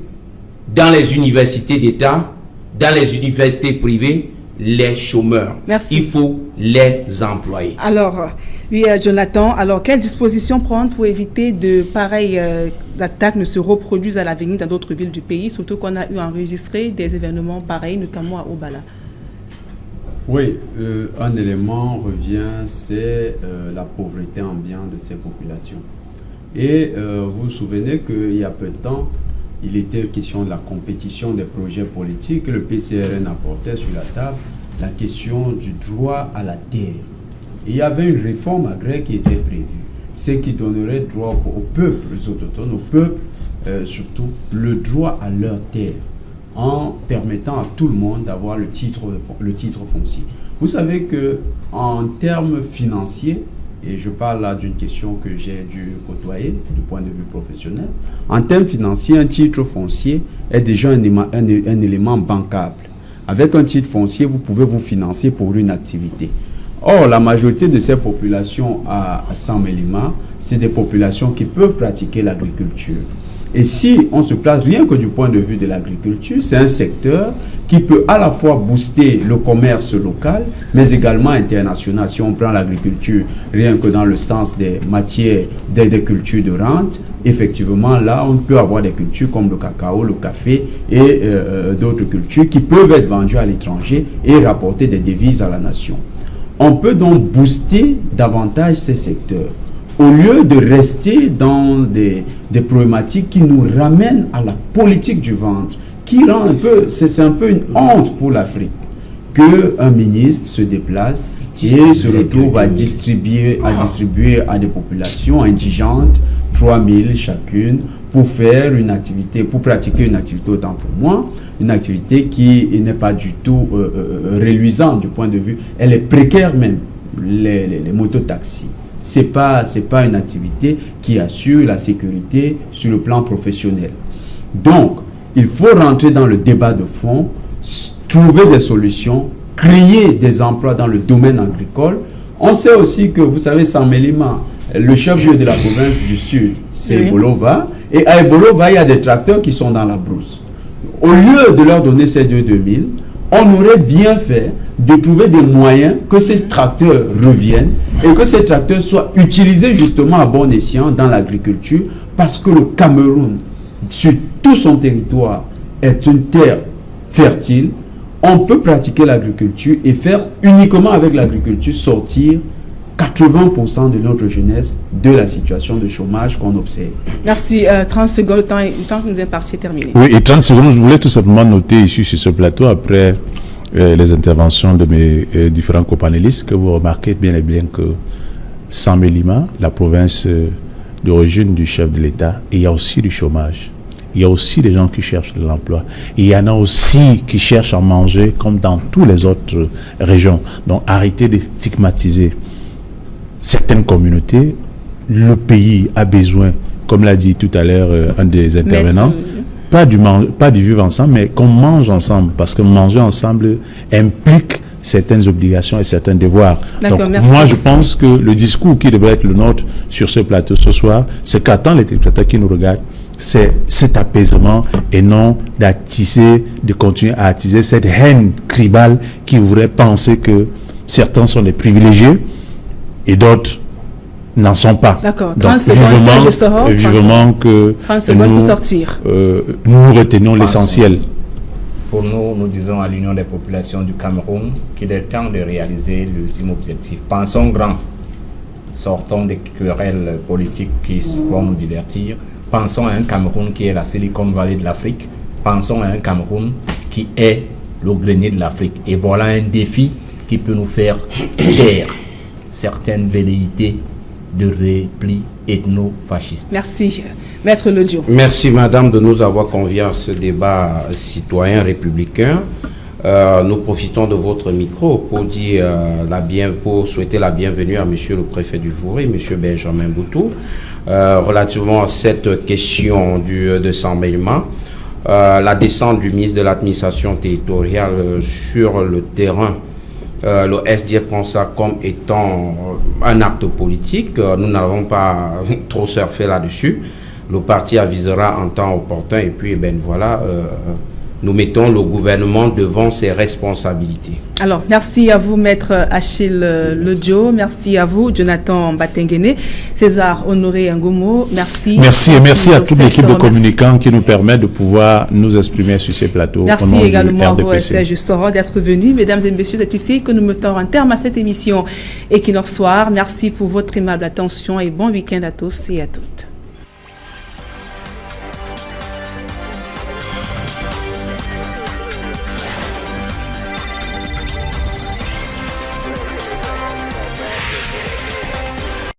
dans les universités d'État, dans les universités privées, les chômeurs. Merci. Il faut les employer. Alors, oui, Jonathan, alors quelles dispositions prendre pour éviter de pareilles attaques ne se reproduisent à l'avenir dans d'autres villes du pays, surtout qu'on a eu enregistré des événements pareils, notamment à Obala? Oui, un élément revient, c'est la pauvreté ambiante de ces populations. Et vous vous souvenez qu'il y a peu de temps, il était question de la compétition des projets politiques. Le PCRN apportait sur la table la question du droit à la terre. Et il y avait une réforme agraire qui était prévue, ce qui donnerait droit aux peuples, les autochtones, aux peuples surtout, le droit à leur terre, en permettant à tout le monde d'avoir le titre foncier. Vous savez que en termes financiers, et je parle là d'une question que j'ai dû côtoyer du point de vue professionnel, en termes financiers, un titre foncier est déjà un élément bancable. Avec un titre foncier, vous pouvez vous financer pour une activité. Or, la majorité de ces populations à Saint-Mélima, c'est des populations qui peuvent pratiquer l'agriculture. Et si on se place rien que du point de vue de l'agriculture, c'est un secteur qui peut à la fois booster le commerce local, mais également international. Si on prend l'agriculture, rien que dans le sens des matières, des cultures de rente, effectivement, là, on peut avoir des cultures comme le cacao, le café et d'autres cultures qui peuvent être vendues à l'étranger et rapporter des devises à la nation. On peut donc booster davantage ces secteurs. au lieu de rester dans des problématiques qui nous ramènent à la politique du ventre, qui rend un peu, c'est un peu une honte pour l'Afrique qu'un ministre se déplace et se retrouve à distribuer à des populations indigentes 3000 chacune pour faire une activité, pour pratiquer une activité, autant pour moi, une activité qui n'est pas du tout reluisante du point de vue, elle est précaire même, les mototaxis. C'est pas une activité qui assure la sécurité sur le plan professionnel. Donc, il faut rentrer dans le débat de fond, trouver des solutions, créer des emplois dans le domaine agricole. On sait aussi que, vous savez, Saint-Mélima, le chef-lieu de la province du Sud, c'est Ebolova. Et à Ebolova, il y a des tracteurs qui sont dans la brousse. Au lieu de leur donner ces 2000, on aurait bien fait de trouver des moyens que ces tracteurs reviennent et que ces tracteurs soient utilisés justement à bon escient dans l'agriculture, parce que le Cameroun, sur tout son territoire, est une terre fertile. On peut pratiquer l'agriculture et faire uniquement avec l'agriculture sortir 80% de notre jeunesse de la situation de chômage qu'on observe. Merci. 30 secondes, le temps que nous est parti est terminé. Oui, et 30 secondes, je voulais tout simplement noter ici sur ce plateau, après les interventions de mes différents copanélistes, que vous remarquez bien et bien que Saint-Mélima, la province d'origine du chef de l'État, il y a aussi du chômage. Il y a aussi des gens qui cherchent de l'emploi. Il y en a aussi qui cherchent à manger comme dans toutes les autres régions. Donc arrêtez de stigmatiser certaines communautés. Le pays a besoin, comme l'a dit tout à l'heure un des intervenants, pas du vivre ensemble, mais qu'on mange ensemble. Parce que manger ensemble implique certaines obligations et certains devoirs. Donc moi je pense que le discours qui devrait être le nôtre sur ce plateau ce soir, c'est qu'attendent les téléspectateurs qui nous regardent, c'est cet apaisement et non de continuer à attiser cette haine tribale qui voudrait penser que certains sont des privilégiés et d'autres n'en sont pas. D'accord. Donc vivement que nous retenions l'essentiel. Pour nous, nous disons à l'Union des populations du Cameroun qu'il est temps de réaliser l'ultime objectif. Pensons grand. Sortons des querelles politiques qui vont nous divertir. Pensons à un Cameroun qui est la Silicon Valley de l'Afrique. Pensons à un Cameroun qui est le grenier de l'Afrique. Et voilà un défi qui peut nous faire taire certaines velléités de repli ethno-fasciste. Merci. Maître Lodjo. Merci, madame, de nous avoir conviés à ce débat citoyen républicain. Nous profitons de votre micro pour dire pour souhaiter la bienvenue à monsieur le préfet du Vouré, monsieur Benjamin Boutou, relativement à cette question de Saint-Mélima. La descente du ministre de l'administration territoriale sur le terrain. Le SDF prend ça comme étant un acte politique. Nous n'avons pas trop surfé là-dessus. Le parti avisera en temps opportun et puis nous mettons le gouvernement devant ses responsabilités. Alors, merci à vous, Maître Achille Lodjo. Merci à vous, Jonathan Batengene. César Honoré Ngomo. Merci. Merci à toute l'équipe de communicants qui nous permet de pouvoir nous exprimer sur ces plateaux. Merci également à vous, Serge Soro, d'être venu. Mesdames et messieurs, c'est ici que nous mettons un terme à cette émission Equinoxe Soir. Merci pour votre aimable attention et bon week-end à tous et à toutes.